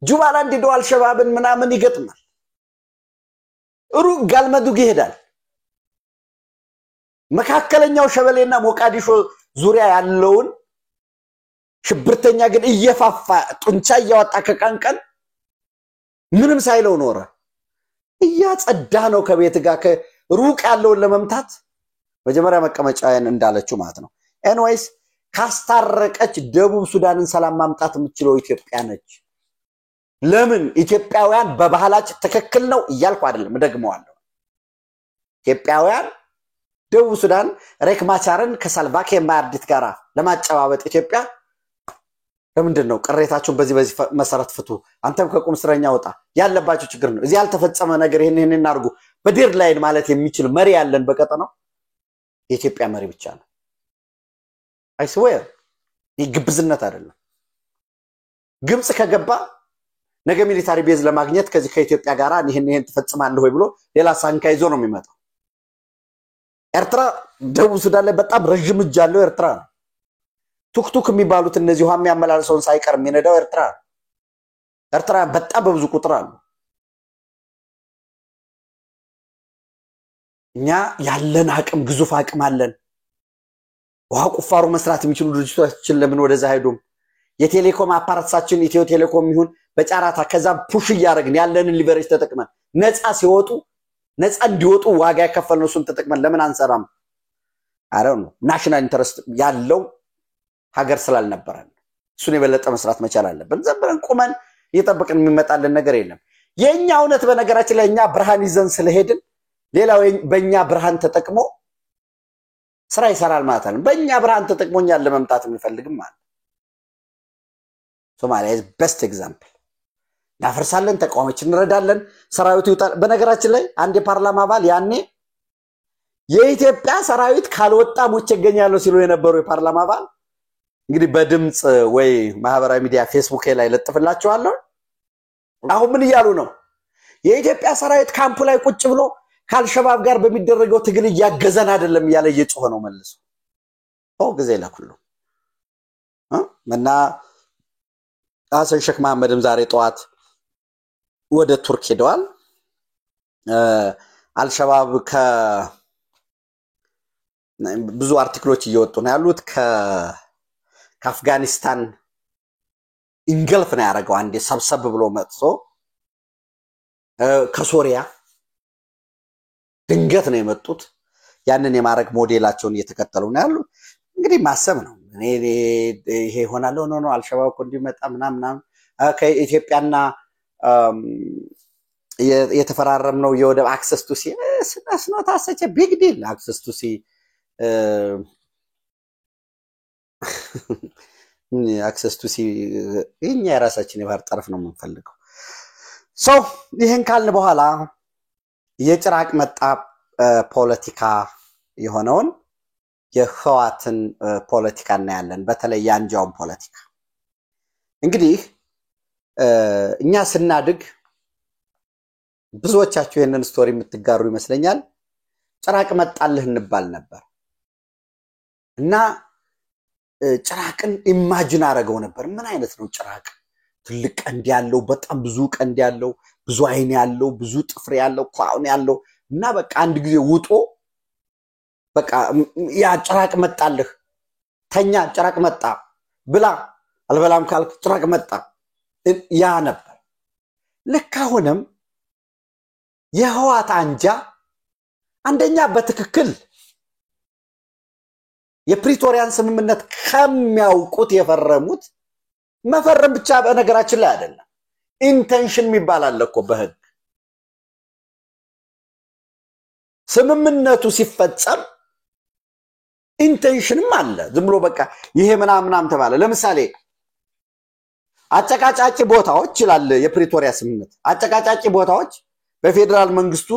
A: ጁባላንድ ሄዶ አልሸባብን ምናምን ይገጥማል ሩቅ ጋልመዱግ ይሄዳል መካከለኛው ሸበሌና ሞቃዲሾ ዙሪያ ያለውን ሽብርተኛ ግን እየፋፋ ጡንቻ ያወጣ ከቀንቀን ምንም ሳይለው ኖረ እያጸዳ ነው ከቤት ጋር ከሩቅ ያለውን ለመምታት መጀመሪያ መቀመጫን እንዳለችው ማለት ነው ኤንዌይስ ካስታረቀች ደቡብ ሱዳንን ሰላም ማምጣት የምትችለው ኢትዮጵያ ነች ለምን ኢትዮጵያውያን በባህላችን ተከክል ነው ይያልኩ አይደለም ደግመዋለሁ ኢትዮጵያውያን ደቡብ ሱዳን ሬክ ማቻርን ከሳልቫኪ ማርዲት ጋራ ለማጨባበጥ ኢትዮጵያ ለምንድነው ቅሬታችሁን በዚህ መሰረት ፍቱ አንተም ከቁም ስረኛ ወጣ ያለባችሁ ችግር ነው እዚህ ያልተፈጸመ ነገር ይሄን እናርጉ በዴድ ላይን ማለት የሚችል መሪ ያለን በቀጠናው የኢትዮጵያ መሪ ብቻ ነው I swear ይግብዝነት አይደለም ግብጽ ከገባ ነገ ሚሊታሪ ቤዝ ለማግኘት ከዚህ ከኢትዮጵያ ጋራ ይሄን ተፈጽማለሁ ወይ ብሎ ሌላ ሳንካ ይዞ ነው የሚመጣው ኤርትራ ደቡብ ሱዳን ላይ በጣም ረጅም እጅ ያለው ኤርትራ ቱክቱክ የሚባሉት እነዚህ ውሃ የሚያመላልሰውን ሳይቀር የሚነዳው ኤርትራ በጣም በብዙ ቁጥር አሉ እኛ ያለን አቅም ግዙፍ አቅም አለን ውሃ ቁፋሮ መስራት የሚችሉ ድርጅቶችን ለምን ወደዛ ሄዱም የቴሌኮም አፓራትሳችን ኢትዮ ቴሌኮም ይሁን በጫራታ ከዛ ፑሽ ያደርግን ያለንን ሊቨሬጅ ተጠቅመን ነፃ ሲወጡ ነፃ እንዲወጡ ዋጋ የከፈልነው እሱን ተጠቅመን ለምን አንሰራም? አረው ነው ናሽናል ኢንተረስት ያለው ሀገር ስላልነበረን እሱን የበለጠ መስራት መቻል አለብን። ዘብረን ቁመን እየጠበቅን የሚመጣልን ነገር የለም። የኛ እውነት በነገራችን ላይ እኛ ብርሃን ይዘን ስለሄድን ሌላው በእኛ ብርሃን ተጠቅሞ ስራ ይሰራል ማለት ነው። በእኛ ብርሃን ተጠቅሞኛል ለመምጣት የሚፈልግም ማለት ሶማሊያ is best example። እናፈርሳለን፣ ተቃዋሚዎችን እንረዳለን፣ ሰራዊቱ ይወጣል። በነገራችን ላይ አንድ የፓርላማ አባል ያኔ የኢትዮጵያ ሰራዊት ካልወጣ ሞቼ እገኛለሁ ሲሉ የነበሩ የፓርላማ አባል እንግዲህ በድምጽ ወይ ማህበራዊ ሚዲያ ፌስቡክ ላይ ለጥፍላችኋለሁ። አሁን ምን ይያሉ ነው? የኢትዮጵያ ሰራዊት ካምፕ ላይ ቁጭ ብሎ ካልሸባብ ጋር በሚደረገው ትግል ያገዘን አይደለም ያለ እየጮኸ ነው መልሶ ጊዜ ለኩሉ እና ሐሰን ሼክ መሐመድም ዛሬ ጠዋት ወደ ቱርክ ሄደዋል። አልሸባብ ብዙ አርቲክሎች እየወጡ ነው ያሉት ከአፍጋኒስታን እንግልፍ ነው ያደረገው አንዴ ሰብሰብ ብሎ መጥቶ ከሶሪያ ድንገት ነው የመጡት። ያንን የማረክ ሞዴላቸውን እየተከተሉ ነው ያሉት። እንግዲህ ማሰብ ነው ይሄ ሆናል ነው አልሸባብ እኮ እንዲመጣ ምናምን ከኢትዮጵያና የተፈራረምነው የወደብ አክሰስ ቱ ሲ ስናስኖ ታሰጨ ቢግ ዲል አክሰስ ቱ ሲ አክሰስ ቱ ሲ እኛ የራሳችን የባህር ጠረፍ ነው የምንፈልገው። ይሄን ካልን በኋላ የጭራቅ መጣ ፖለቲካ የሆነውን የህዋትን ፖለቲካ እናያለን። በተለይ ያንጃውን ፖለቲካ እንግዲህ እኛ ስናድግ ብዙዎቻችሁ የነን ስቶሪ የምትጋሩ ይመስለኛል። ጭራቅ መጣልህ እንባል ነበር እና ጭራቅን ኢማጂን አረጋው ነበር። ምን አይነት ነው ጭራቅ? ትልቅ ቀንድ ያለው፣ በጣም ብዙ ቀንድ ያለው፣ ብዙ አይን ያለው፣ ብዙ ጥፍር ያለው፣ ኳውን ያለው እና በቃ አንድ ጊዜ ውጦ በቃ ያ ጭራቅ መጣልህ፣ ተኛ ጭራቅ መጣ፣ ብላ አልበላም ካልክ ጭራቅ መጣ ያ ነበር። ልክ አሁንም የህዋት አንጃ አንደኛ በትክክል የፕሪቶሪያን ስምምነት ከሚያውቁት የፈረሙት መፈረም ብቻ በነገራችን ላይ አይደለም፣ ኢንቴንሽን የሚባል እኮ በህግ ስምምነቱ ሲፈጸም ኢንቴንሽንም አለ። ዝም ብሎ በቃ ይሄ ምናምን ተባለ። ለምሳሌ አጨቃጫጭ ቦታዎች ይላል የፕሪቶሪያ ስምምነት። አጨቃጫጭ ቦታዎች በፌደራል መንግስቱ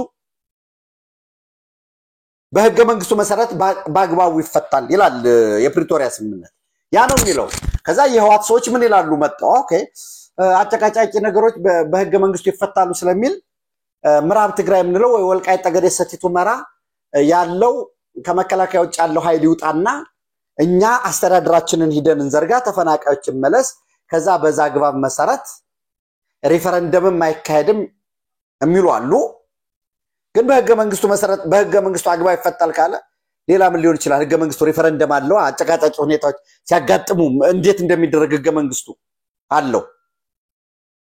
A: በህገ መንግስቱ መሰረት ባግባቡ ይፈታል ይላል የፕሪቶሪያ ስምምነት። ያ ነው የሚለው። ከዛ የህዋት ሰዎች ምን ይላሉ መጣው? ኦኬ አጨቃጫጭ ነገሮች በህገ መንግስቱ ይፈታሉ ስለሚል ምዕራብ ትግራይ ምንለው ወይ ወልቃይት ጠገዴ ሰቲት ሁመራ ያለው ከመከላከያ ውጭ ያለው ኃይል ይውጣና እኛ አስተዳደራችንን ሂደን እንዘርጋ፣ ተፈናቃዮች መለስ፣ ከዛ በዛ ግባብ መሰረት ሪፈረንደምም አይካሄድም የሚሉ አሉ። ግን በህገ መንግስቱ መሰረት በህገ መንግስቱ አግባብ ይፈታል ካለ ሌላ ምን ሊሆን ይችላል? ህገ መንግስቱ ሪፈረንደም አለው። አጨቃጫጭ ሁኔታዎች ሲያጋጥሙ እንዴት እንደሚደረግ ህገ መንግስቱ አለው።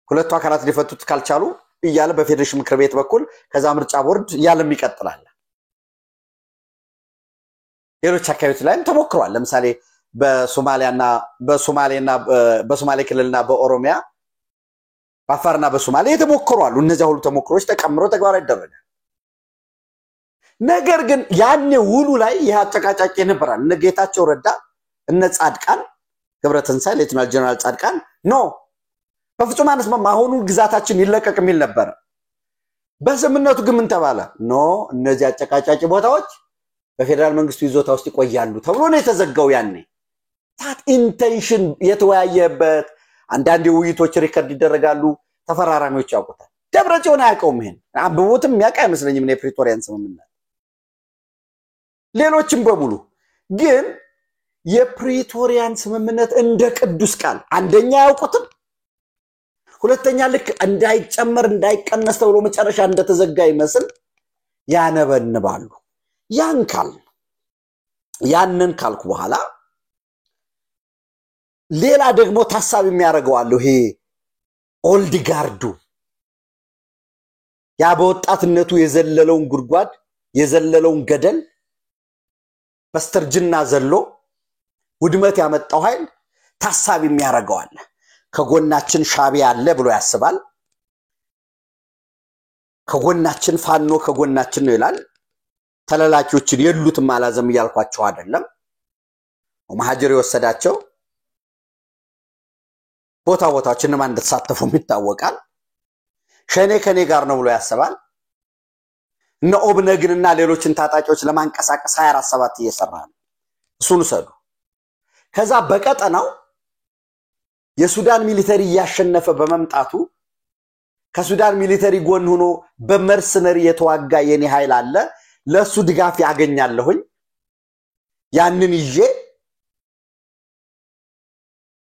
A: ሁለቱ አካላት ሊፈቱት ካልቻሉ እያለ በፌዴሬሽን ምክር ቤት በኩል ከዛ ምርጫ ቦርድ ያለም ይቀጥላል። ሌሎች አካባቢዎች ላይም ተሞክሯል። ለምሳሌ በሶማሌ ክልልና በኦሮሚያ በአፋርና በሶማሌ የተሞክሯሉ። እነዚህ ሁሉ ተሞክሮች ተቀምረው ተግባራዊ ይደረጋል። ነገር ግን ያኔ ውሉ ላይ ይህ አጨቃጫጭ ነበራል። እነ ጌታቸው ረዳ እነ ጻድቃን ገብረተንሳይ ሌተናል ጀነራል ጻድቃን ኖ በፍጹም አንስማማ፣ አሁኑ ግዛታችን ይለቀቅ የሚል ነበር። በስምምነቱ ግን ምን ተባለ? ኖ እነዚህ አጨቃጫጭ ቦታዎች በፌደራል መንግስቱ ይዞታ ውስጥ ይቆያሉ ተብሎ ነው የተዘጋው። ያኔ ታት ኢንቴንሽን የተወያየበት አንዳንድ ውይይቶች ሪከርድ ይደረጋሉ። ተፈራራሚዎች ያውቁታል። ደብረጽዮን አያውቀውም። ይሄን አንብቦትም የሚያውቅ አይመስለኝም የፕሪቶሪያን ስምምነት። ሌሎችም በሙሉ ግን የፕሪቶሪያን ስምምነት እንደ ቅዱስ ቃል አንደኛ ያውቁትም፣ ሁለተኛ ልክ እንዳይጨመር እንዳይቀነስ ተብሎ መጨረሻ እንደተዘጋ ይመስል ያነበንባሉ። ያንን ካልኩ በኋላ ሌላ ደግሞ ታሳቢ የሚያደርገው አለው። ይሄ ኦልድ ጋርዱ ያ በወጣትነቱ የዘለለውን ጉድጓድ የዘለለውን ገደል በስተርጅና ዘሎ ውድመት ያመጣው ኃይል ታሳቢ የሚያረጋው አለ ከጎናችን ሻዕቢያ አለ ብሎ ያስባል ከጎናችን ፋኖ ከጎናችን ነው ይላል ተላላኪዎችን የሉትም አላዘም ይያልኳቸው አይደለም ወማሃጀር ይወሰዳቸው ቦታዎችን ማን እንደተሳተፉ ይታወቃል ሸኔ ከኔ ጋር ነው ብሎ ያስባል እነ ኦብነግንና ሌሎችን ታጣቂዎች ለማንቀሳቀስ 24/7 እየሰራ ነው እሱን ሰዱ ከዛ በቀጠናው የሱዳን ሚሊተሪ ያሸነፈ በመምጣቱ ከሱዳን ሚሊተሪ ጎን ሆኖ በመርሰነሪ የተዋጋ የኔ ኃይል አለ ለሱ ድጋፍ ያገኛለሁኝ ያንን ይዤ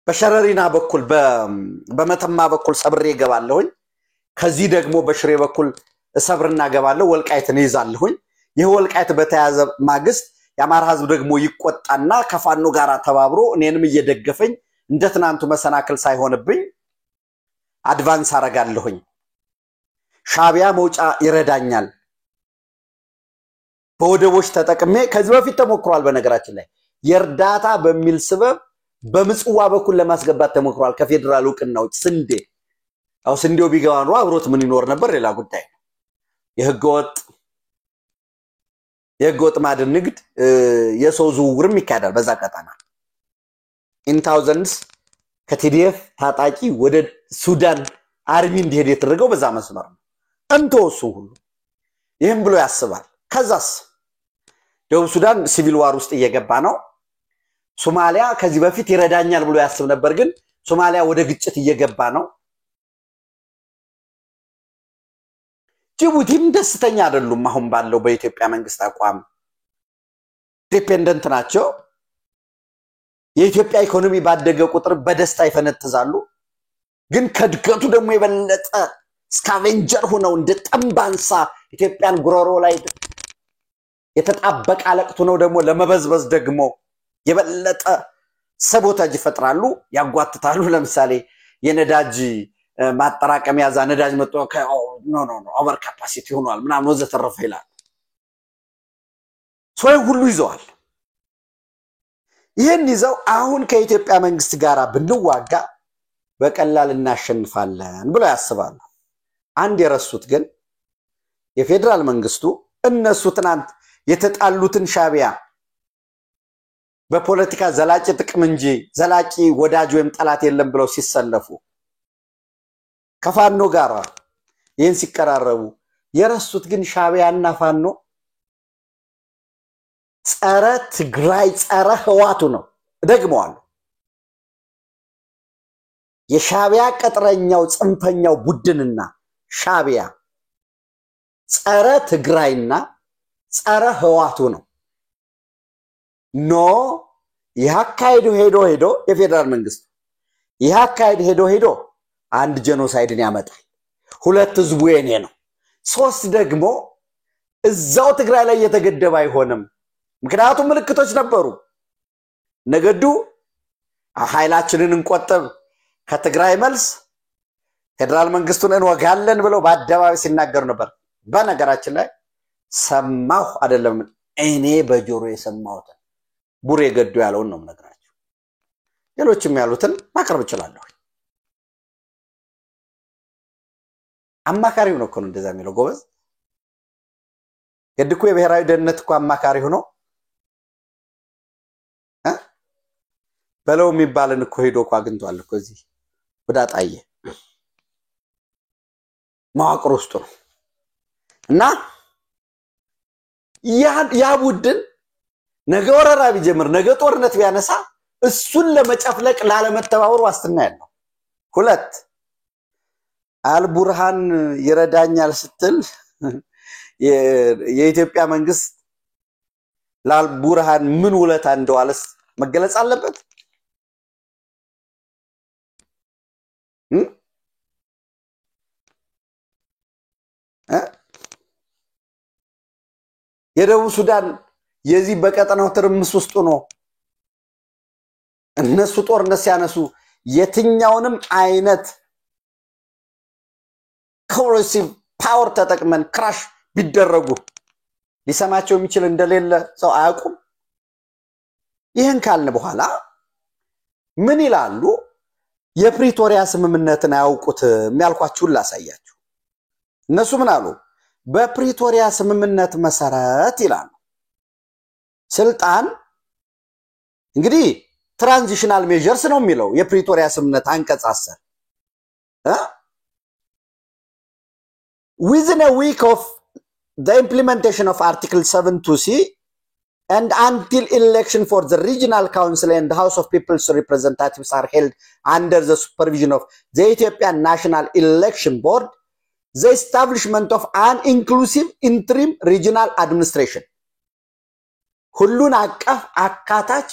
A: በሸረሪና በኩል በመተማ በኩል ሰብሬ ገባለሁኝ ከዚህ ደግሞ በሽሬ በኩል ሰብርና ገባለሁ ወልቃይትን ይዛለሁኝ ይሄ ወልቃይት በተያዘ ማግስት ያማራ ህዝብ ደግሞ ይቆጣና ከፋኖ ጋራ ተባብሮ እኔንም እየደገፈኝ እንደትናንቱ መሰናክል ሳይሆንብኝ አድቫንስ አረጋለሁኝ ሻዕቢያ መውጫ ይረዳኛል በወደቦች ተጠቅሜ ከዚህ በፊት ተሞክሯል በነገራችን ላይ የርዳታ በሚል ስበብ በምጽዋ በኩል ለማስገባት ተሞክሯል ከፌደራል ውቅናው ስንዴ አው ስንዴው ቢገባ ነው አብሮት ምን ይኖር ነበር ሌላ ጉዳይ የህገወጥ ማዕድን ንግድ የሰው ዝውውርም ይካሄዳል በዛ ቀጠና in thousands ከቲዲኤፍ ታጣቂ ወደ ሱዳን አርሚ እንዲሄድ የተደረገው በዛ መስመር ነው እንተወሱ ሁሉ ይሄን ብሎ ያስባል ከዛስ ደቡብ ሱዳን ሲቪል ዋር ውስጥ እየገባ ነው ሶማሊያ ከዚህ በፊት ይረዳኛል ብሎ ያስብ ነበር ግን ሶማሊያ ወደ ግጭት እየገባ ነው ጅቡቲም ደስተኛ አይደሉም አሁን ባለው በኢትዮጵያ መንግስት አቋም ዲፔንደንት ናቸው የኢትዮጵያ ኢኮኖሚ ባደገ ቁጥር በደስታ ይፈነጥዛሉ ግን ከድከቱ ደግሞ የበለጠ ስካቬንጀር ሆነው እንደ ጠምባንሳ ኢትዮጵያን ጉሮሮ ላይ የተጣበቀ አለቅቱ ነው ደግሞ ለመበዝበዝ ደግሞ የበለጠ ሰቦታጅ ይፈጥራሉ ያጓትታሉ ለምሳሌ የነዳጅ ማጠራቀሚያ ዛ ነዳጅ መጥቶ ኖ ኦቨር ካፓሲቲ ሆኗል ምናምን ወዘ ተረፈ ይላል ሶይ ሁሉ ይዘዋል ይሄን ይዘው አሁን ከኢትዮጵያ መንግስት ጋራ ብንዋጋ በቀላል እናሸንፋለን ብለው ያስባሉ አንድ የረሱት ግን የፌደራል መንግስቱ እነሱ ትናንት የተጣሉትን ሻዕቢያ በፖለቲካ ዘላቂ ጥቅም እንጂ ዘላቂ ወዳጅ ወይም ጠላት የለም ብለው ሲሰለፉ ከፋኖ ጋራ ይሄን ሲቀራረቡ የረሱት ግን ሻዕቢያና ፋኖ ጸረ ትግራይ ጸረ ህዋቱ ነው ደግመዋል የሻዕቢያ ቀጥረኛው ጽንፈኛው ቡድንና ሻዕቢያ ጸረ ትግራይና ጸረ ህዋቱ ነው ኖ ያካይዶ ሄዶ የፌደራል መንግስት ያካይዶ ሄዶ አንድ ጄኖሳይድን ያመጣል ሁለት ህዝቡ የኔ ነው ሶስት ደግሞ እዛው ትግራይ ላይ የተገደበ አይሆንም ምክንያቱም ምልክቶች ነበሩ ነገዱ ኃይላችንን እንቆጠብ ከትግራይ መልስ ፌደራል መንግስቱን እንወጋለን ብለው በአደባባይ ሲናገሩ ነበር በነገራችን ላይ ሰማሁ አይደለም እኔ በጆሮ የሰማሁት ቡሬ ገዱ ያለውን ነው ነገራችሁ ሌሎችም ያሉትን ማቅረብ ይችላል አማካሪው ነው ኮን እንደዛ የሚለው ጎበዝ ገድኩ የብሔራዊ ደህንነት እኮ አማካሪ ሆኖ በለው የሚባልን እኮ ሄዶ እኮ አግኝቷል እኮ እዚህ ወዳጣየ ማቅሮ ውስጥ ነው እና ያ ቡድን ነገ ወረራ ቢጀምር ነገ ጦርነት ቢያነሳ እሱን ለመጨፍለቅ ላለመተባበሩ ዋስትና ያለው ሁለት አልቡርሃን ይረዳኛል ስትል የኢትዮጵያ መንግስት ለአልቡርሃን ምን ውለታ እንደዋለስ መገለጽ አለበት የደቡብ ሱዳን የዚህ በቀጠናው ትርምስ ውስጥ ነው እነሱ ጦርነት ሲያነሱ የትኛውንም አይነት ኮሬሲቭ ፓወር ተጠቅመን ክራሽ ቢደረጉ ሊሰማቸው የሚችል እንደሌለ ሰው አያውቁም ይሄን ካልን በኋላ ምን ይላሉ የፕሪቶሪያ ስምምነትን አያውቁት የሚያልኳችሁ ላሳያችሁ እነሱ ምን አሉ በፕሪቶሪያ ስምምነት መሰረት ይላሉ ስልጣን እንግዲህ ትራንዚሽናል ሜዠርስ ነው የሚለው የፕሪቶሪያ ስምምነት አንቀጽ 10 within a week of the implementation of Article 7(2)(c) and until election for the regional council and the House of People's Representatives are held under the supervision of the Ethiopian National Election Board, the establishment of an inclusive interim regional administration. ሁሉን አቀፍ አካታች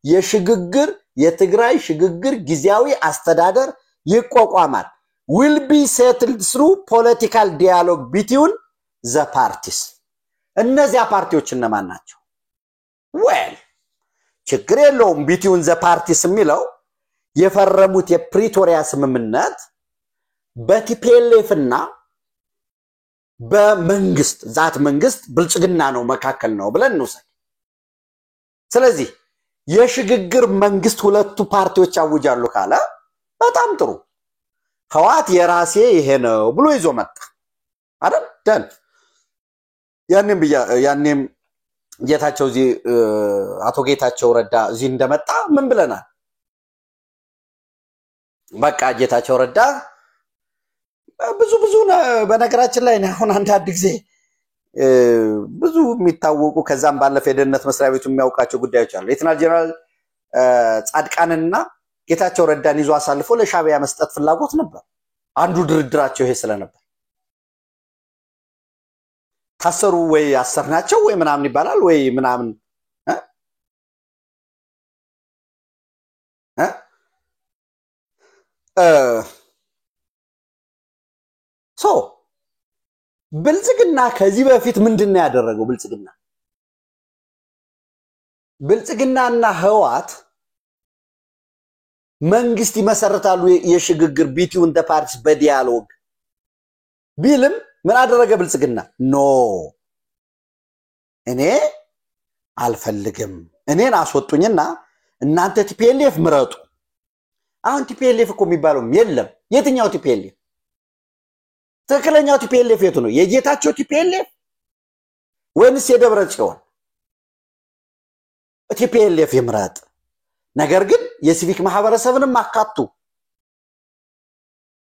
A: የሽግግር የትግራይ ሽግግር ጊዜያዊ አስተዳደር ይቋቋማል will be settled through political dialogue between the parties. እነዚያ ፓርቲዎች እነማን ናቸው? well ችግር የለውም between the parties የሚለው የፈረሙት የፕሪቶሪያ ስምምነት በቲፒኤልኤፍ እና በመንግስት ዛት መንግስት ብልጽግና ነው መካከል ነው ብለን ነው ስለዚህ የሽግግር መንግስት ሁለቱ ፓርቲዎች አውጃሉ ካለ በጣም ጥሩ ህዋት የራሴ ይሄ ነው ብሎ ይዞ መጣ አይደል ደን ያኔም ጌታቸው እዚ አቶ ጌታቸው ረዳ እዚ እንደመጣ ምን ብለናል በቃ ጌታቸው ረዳ ብዙ በነገራችን ላይ አሁን አንድ ጊዜ ብዙ የሚታወቁ ከዛም ባለፈ የደህንነት መስሪያ ቤቱ የሚያውቃቸው ጉዳዮች አሉ ሌተናል ጀነራል ጻድቃንና ጌታቸው ረዳን ይዞ አሳልፎ ለሻቢያ መስጠት ፍላጎት ነበር አንዱ ድርድራቸው ይሄ ስለነበር ታሰሩ ወይ አሰርናቸው ወይ ምናምን ይባላል ወይ ምናምን ሶ ብልጽግና ከዚህ በፊት ምንድነው ያደረገው ብልጽግናና ህዋት መንግስት ይመሰርታሉ የሽግግር between the parties በዲያሎግ ቢልም ምን አደረገ ብልጽግና ኖ እኔ አልፈልግም እኔን አስወጡኝና እናንተ ቲፒኤልኤፍ ምረጡ አሁን ቲፒኤልኤፍ እኮ የሚባለው የለም የትኛው ቲፒኤልኤፍ ትክክለኛው ቲፒኤልኤፍ የቱ ነው የጌታቸው ቲፒኤልኤፍ ወይንስ የደብረጽዮን ቲፒኤልኤፍ ይምረጥ ነገር ግን የሲቪክ ማህበረሰብንም አካቱ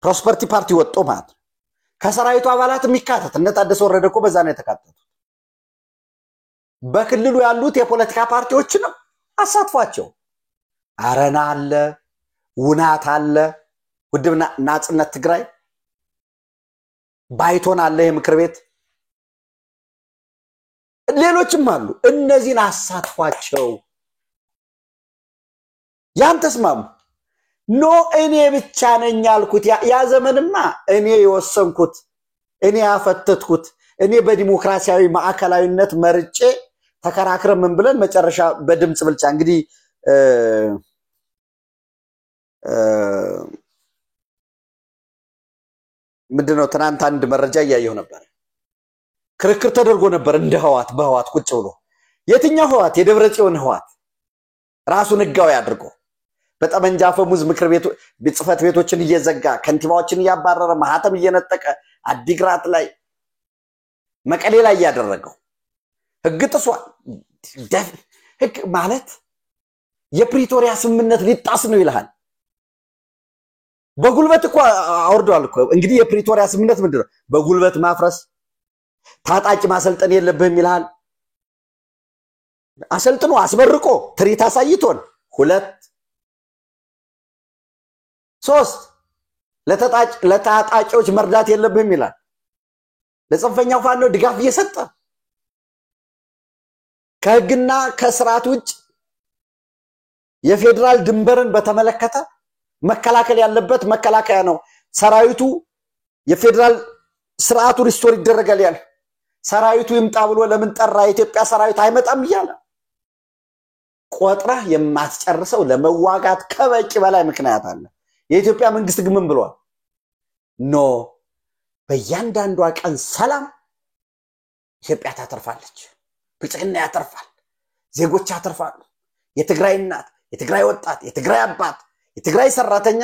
A: ፕሮስፐርቲ ፓርቲ ወጥቶ ማለት ከሰራዊቱ አባላት የሚካተት እነ ታደሰ ወረደ እኮ በዛ ነው የተካተቱት በክልሉ ያሉት የፖለቲካ ፓርቲዎችንም አሳትፏቸው አረና አለ ውናት አለ ውድብና ናጽነት ትግራይ ባይቶን አለ የምክር ቤት ሌሎችም አሉ እነዚህን አሳትፏቸው ያንተስማም ኖ እኔ ብቻ ነኝ ያልኩት ያ ዘመንማ እኔ የወሰንኩት እኔ ያፈተትኩት እኔ በዲሞክራሲያዊ ማዕከላዊነት መርጬ ተከራክረን ምን ብለን መጨረሻ በድምጽ ብልጫ እንግዲህ ምንድነው ትናንት አንድ መረጃ ያየው ነበር ክርክር ተደርጎ ነበር እንደ ህዋት በህዋት ቁጭ ብሎ የትኛው ህዋት የደብረጽዮን ህዋት ራሱን ህጋዊ አድርጎ በጠመንጃ ፈሙዝ ምክር ቤቱ ጽፈት ቤቶችን እየዘጋ ከንቲባዎችን ያባረረ ማህተም እየነጠቀ አዲግራት ላይ መቀሌ ላይ ያደረገው ህግ ጥሷል ህግ ማለት የፕሪቶሪያ ስምምነት ሊጣስ ነው ይላል በጉልበት እኮ አውርዷል እኮ እንግዲህ የፕሪቶሪያ ስምምነት ምንድነው በጉልበት ማፍረስ ታጣቂ ማሰልጠን የለብህም ይላል አሰልጥኖ አስመርቆ ትሪት አሳይቶን 2 3 ለታጣቂዎች መርዳት የለብህም ይላል ለጽንፈኛው ፋኖ ድጋፍ እየሰጠ ከህግና ከስርዓት ውጭ የፌደራል ድንበርን በተመለከተ መከላከል ያለበት መከላከያ ነው ሰራዊቱ የፌደራል ስርዓቱ ሪስቶር ይደረጋል ያለ ሰራዊቱ ይምጣ ብሎ ለምን ጠራ ኢትዮጵያ ሰራዊት አይመጣም ይያለ ቆጥራ የማትጨርሰው ለመዋጋት ከበቂ በላይ ምክንያት አለ የኢትዮጵያ መንግስት ግን ምን ብሏል ኖ በእያንዳንዷ ቀን ሰላም ኢትዮጵያ ታተርፋለች። ብልጽግና ያተርፋል። ዜጎች ያተርፋሉ። የትግራይ እናት፣ የትግራይ ወጣት፣ የትግራይ አባት፣ የትግራይ ሰራተኛ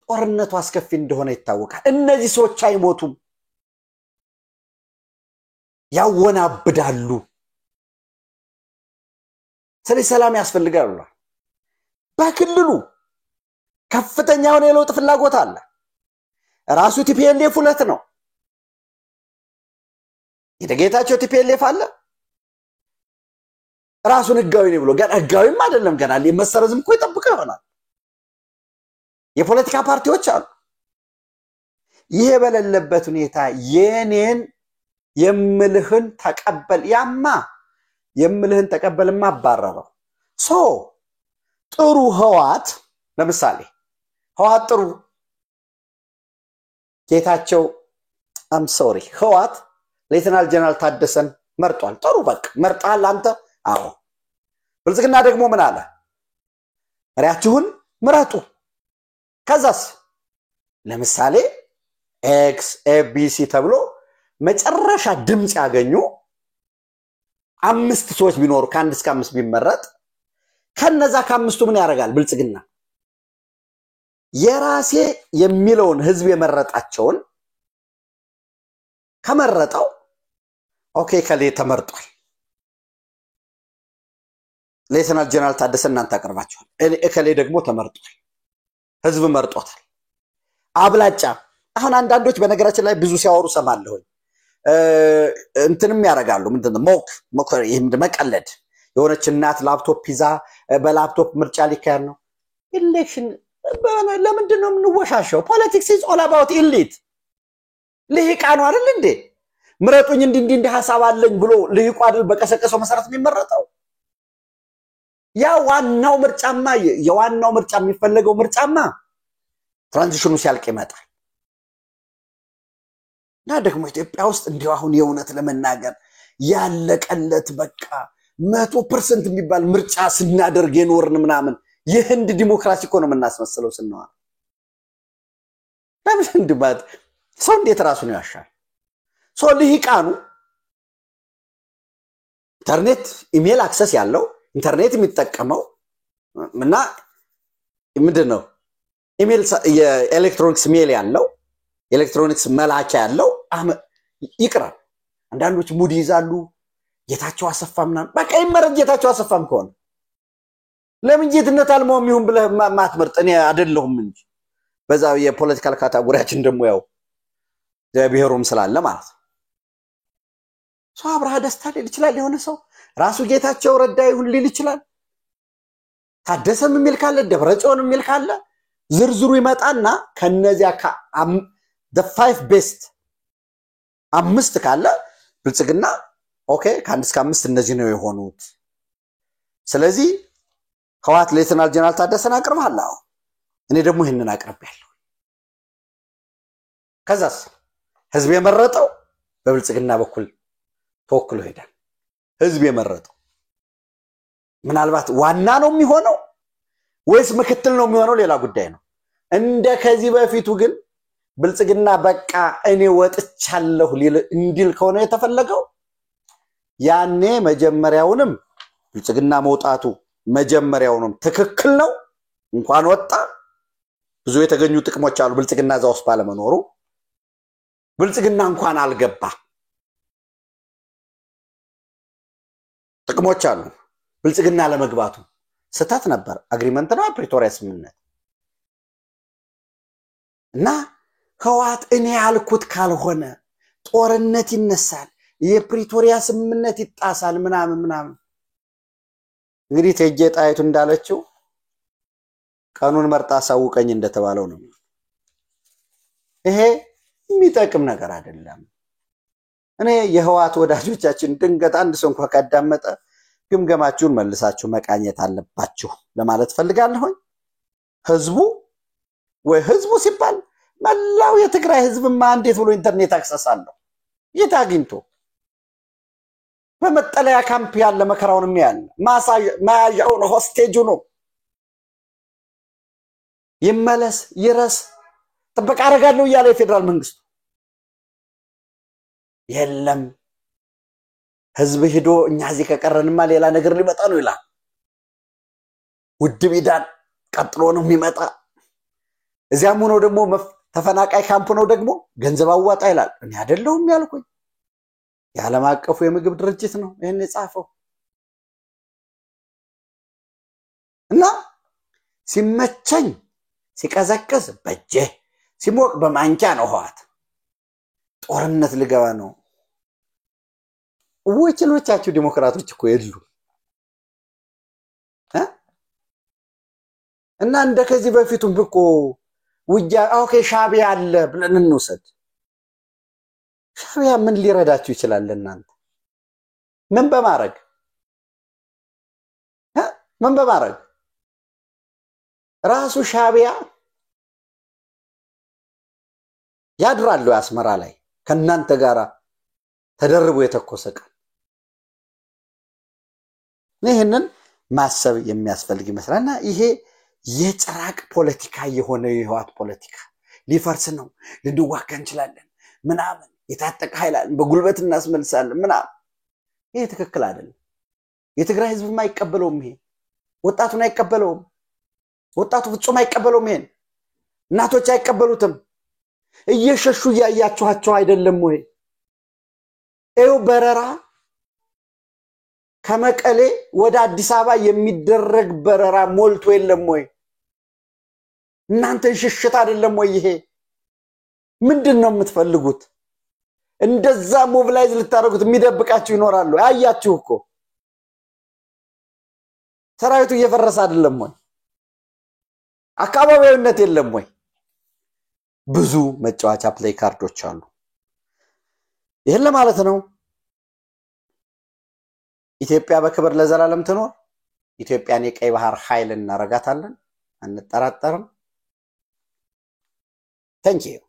A: ጦርነቱ አስከፊ እንደሆነ ይታወቃል። እነዚህ ሰዎች አይሞቱም፣ ያወናብዳሉ። ስለዚህ ሰላም ያስፈልጋል። በክልሉ ከፍተኛ የሆነ የለውጥ ፍላጎት አለ። ራሱ ቲፒኤልኤፍ ሁለት ነው። የጌታቸው ቲፒኤልኤፍ አለ። ራሱን ህጋዊ ነው ብሎ ገና ህጋዊም አይደለም ገና ለመሰረዝም እኮ ይጠብቀው ይሆናል። የፖለቲካ ፓርቲዎች አሉ። ይሄ በሌለበት ሁኔታ የኔን የምልህን ተቀበል ያማ የምልህን ተቀበልማ አባረረው። ጥሩ ህዋት ለምሳሌ ህዋት ጥሩ ጌታቸው ህዋት ሌተናል ጀነራል ታደሰን መርጧል። ጥሩ በቃ መርጣል አንተ። አዎ ብልጽግና ደግሞ ምን አለ? መሪያችሁን ምረጡ። ከዛስ ለምሳሌ ኤክስ ኤቢሲ ተብሎ መጨረሻ ድምጽ ያገኙ 5 ሰዎች ቢኖሩ ከ1 እስከ 5 ቢመረጥ ከነዛ ከ5ቱ ምን ያደርጋል? ብልጽግና የራሴ የሚለውን ህዝብ የመረጣቸውን ከመረጠው ኦኬ ከሌ ተመርጧል። ሌተናል ጀነራል ታደሰ እናንተ አቀርባችኋል። እከሌ ደግሞ ተመርጧል። ህዝብ መርጦታል። አብላጫ አሁን አንዳንዶች በነገራችን ላይ ብዙ ሲያወሩ ሰማለሁ። እንትንም ያረጋሉ ምንድነው መቀለድ የሆነች እናት ላፕቶፕ ይዛ በላፕቶፕ ምርጫ ሊካሄድ ነው። ኢሌክሽን ለምንድን ነው የምንወሻሸው? ፖለቲክስ ኢዝ ኦል አባውት ኢሊት። ልሂቃኑ አይደል እንዴ? ምረጡኝ እንዲህ ሐሳብ አለኝ ብሎ ልሂቁ አይደል በቀሰቀሰው መሰረት የሚመረጠው? ያ ዋናው ምርጫማ የዋናው ምርጫ የሚፈልገው ምርጫማ ትራንዚሽኑ ሲያልቅ ይመጣል። እና ደግሞ ኢትዮጵያ ውስጥ እንዲሁ አሁን የእውነት ለመናገር ያለቀለት በቃ 100% የሚባል ምርጫ ስናደርግ የኖርን ምናምን የህንድ ዲሞክራሲ እኮ ነው የምናስመስለው ስንዋል። ለምን እንድማት ሰው እንዴት ራሱን ያሻል? ልሂቃኑ ኢንተርኔት ኢሜል አክሰስ ያለው ኢንተርኔት የሚጠቀመው እና ምንድነው ኢሜል የኤሌክትሮኒክስ ሜል ያለው ኤሌክትሮኒክስ መላኪያ ያለው ይቅራል። አንዳንዶች ሙድ ይዛሉ ጌታቸው አሰፋምና በቃ ይመረጥ ጌታቸው አሰፋም ከሆነ ለምን ጌትነት አልማውም ይሁን ብለህ ማትመርጥ እኔ አይደለሁም እንጂ በዛ የፖለቲካል ካታጎሪያችን ደግሞ ያው ዘብሔሩም ስላለ ማለት ነው። አብርሃ ደስታ ሊል ይችላል። የሆነ ሰው ራሱ ጌታቸው ረዳ ይሁን ሊል ይችላል። ታደሰም የሚል ካለ ደብረጽዮንም የሚል ካለ ዝርዝሩ ይመጣና ከነዚያ the 5 best 5 ካለ ብልጽግና ኦኬ ከ1 እስከ 5 እነዚህ ነው የሆኑት። ስለዚህ ህዋት ሌተናል ጀነራል ታደሰን አቅርባለሁ። እኔ ደግሞ ይሄንን አቅርቤያለሁ። ከዛስ ህዝብ የመረጠው በብልጽግና በኩል ተወክሎ ሄዳል። ህዝብ የመረጠው ምናልባት ዋና ነው የሚሆነው ወይስ ምክትል ነው የሚሆነው ሌላ ጉዳይ ነው። እንደ ከዚህ በፊቱ ግን ብልጽግና በቃ እኔ ወጥቻለሁ እንዲል ከሆነ የተፈለገው ያኔ መጀመሪያውንም ብልጽግና መውጣቱ መጀመሪያውንም ትክክል ነው። እንኳን ወጣ ብዙ የተገኙ ጥቅሞች አሉ። ብልጽግና ዛውስ ባለመኖሩ ብልጽግና እንኳን አልገባ ጥቅሞች አሉ። ብልጽግና ለመግባቱ ስህተት ነበር። አግሪመንት ነው ፕሪቶሪያ ስምምነት እና ህዋት እኔ ያልኩት ካልሆነ ጦርነት ይነሳል፣ የፕሪቶሪያ ስምምነት ይጣሳል ምናምን። እንግዲህ ተጄ ጣይቱ እንዳለችው ቀኑን መርጣ ሳውቀኝ እንደተባለው ነው። ይሄ የሚጠቅም ነገር አይደለም። እኔ የህዋት ወዳጆቻችን ድንገት አንድ ሰው እንኳን ካዳመጠ ግምገማችሁን መልሳችሁ መቃኘት አለባችሁ ለማለት ፈልጋለሁ። ህዝቡ ሲባል መላው የትግራይ ህዝብማ እንዴት ብሎ ኢንተርኔት አክሰስ አለው? የታግኝቶ በመጠለያ ካምፕ ያለ መከራውን ያለ ማያዣው ነው ሆስቴጁ ነው። ይመለስ ይረስ ጥበቃ አረጋለሁ እያለ የፌደራል መንግስቱ የለም ህዝብ ሄዶ እኛ እዚህ ከቀረንማ ሌላ ነገር ሊመጣ ነው ይላል ውድ ቢዳን ቀጥሎ ነው የሚመጣ እዚያም ሆኖ ደግሞ ተፈናቃይ ካምፕ ነው ደግሞ ገንዘብ አዋጣ ይላል እኔ አይደለሁም ያልኩኝ የዓለም አቀፉ የምግብ ድርጅት ነው ይሄን የጻፈው እና ሲመቸኝ ሲቀዘቅዝ በጄ ሲሞቅ በማንኪያ ነው ሆት ጦርነት ልገባ ነው ወጭሎቻችሁ ዲሞክራቶች እኮ የሉ እና እንደ ከዚህ በፊቱም ብቆ ውጃ ኦኬ ሻቢያ አለ ብለን እንውሰድ ሻቢያ ምን ሊረዳችሁ ይችላል እናንተ ምን በማረግ ራሱ ሻቢያ ያድራሉ አስመራ ላይ ከናንተ ጋራ ተደርቦ የተኮሰቀ ይሄንን ማሰብ የሚያስፈልግ ይመስላልና ይሄ የጭራቅ ፖለቲካ የሆነ የህዋት ፖለቲካ ሊፈርስ ነው ልንዋጋ እንችላለን ምናምን የታጠቀ ኃይላን በጉልበት እናስመልሳለን ምናምን ይሄ ትክክል አይደለም የትግራይ ህዝብ ማይቀበለውም ይሄ ወጣቱን አይቀበለውም ወጣቱ ፍጹም አይቀበለውም ይሄን እናቶች አይቀበሉትም እየሸሹ ያያችኋቸው አይደለም ወይ ኤው በረራ ከመቀሌ ወደ አዲስ አበባ የሚደረግ በረራ ሞልቶ የለም ወይ እናንተ ሽሽት አይደለም ወይ ይሄ ምንድነው የምትፈልጉት እንደዛ ሞቢላይዝ ልታረጉት የሚደብቃችሁ ይኖራሉ አያችሁ እኮ ሰራዊቱ እየፈረሰ አይደለም ወይ አካባቢውነት የለም ወይ ብዙ መጫወቻ ፕሌይ ካርዶች አሉ ይሄን ለማለት ነው ኢትዮጵያ በክብር ለዘላለም ትኖር ኢትዮጵያን የቀይ ባህር ኃይል እናረጋታለን አንጠራጠርም Thank you.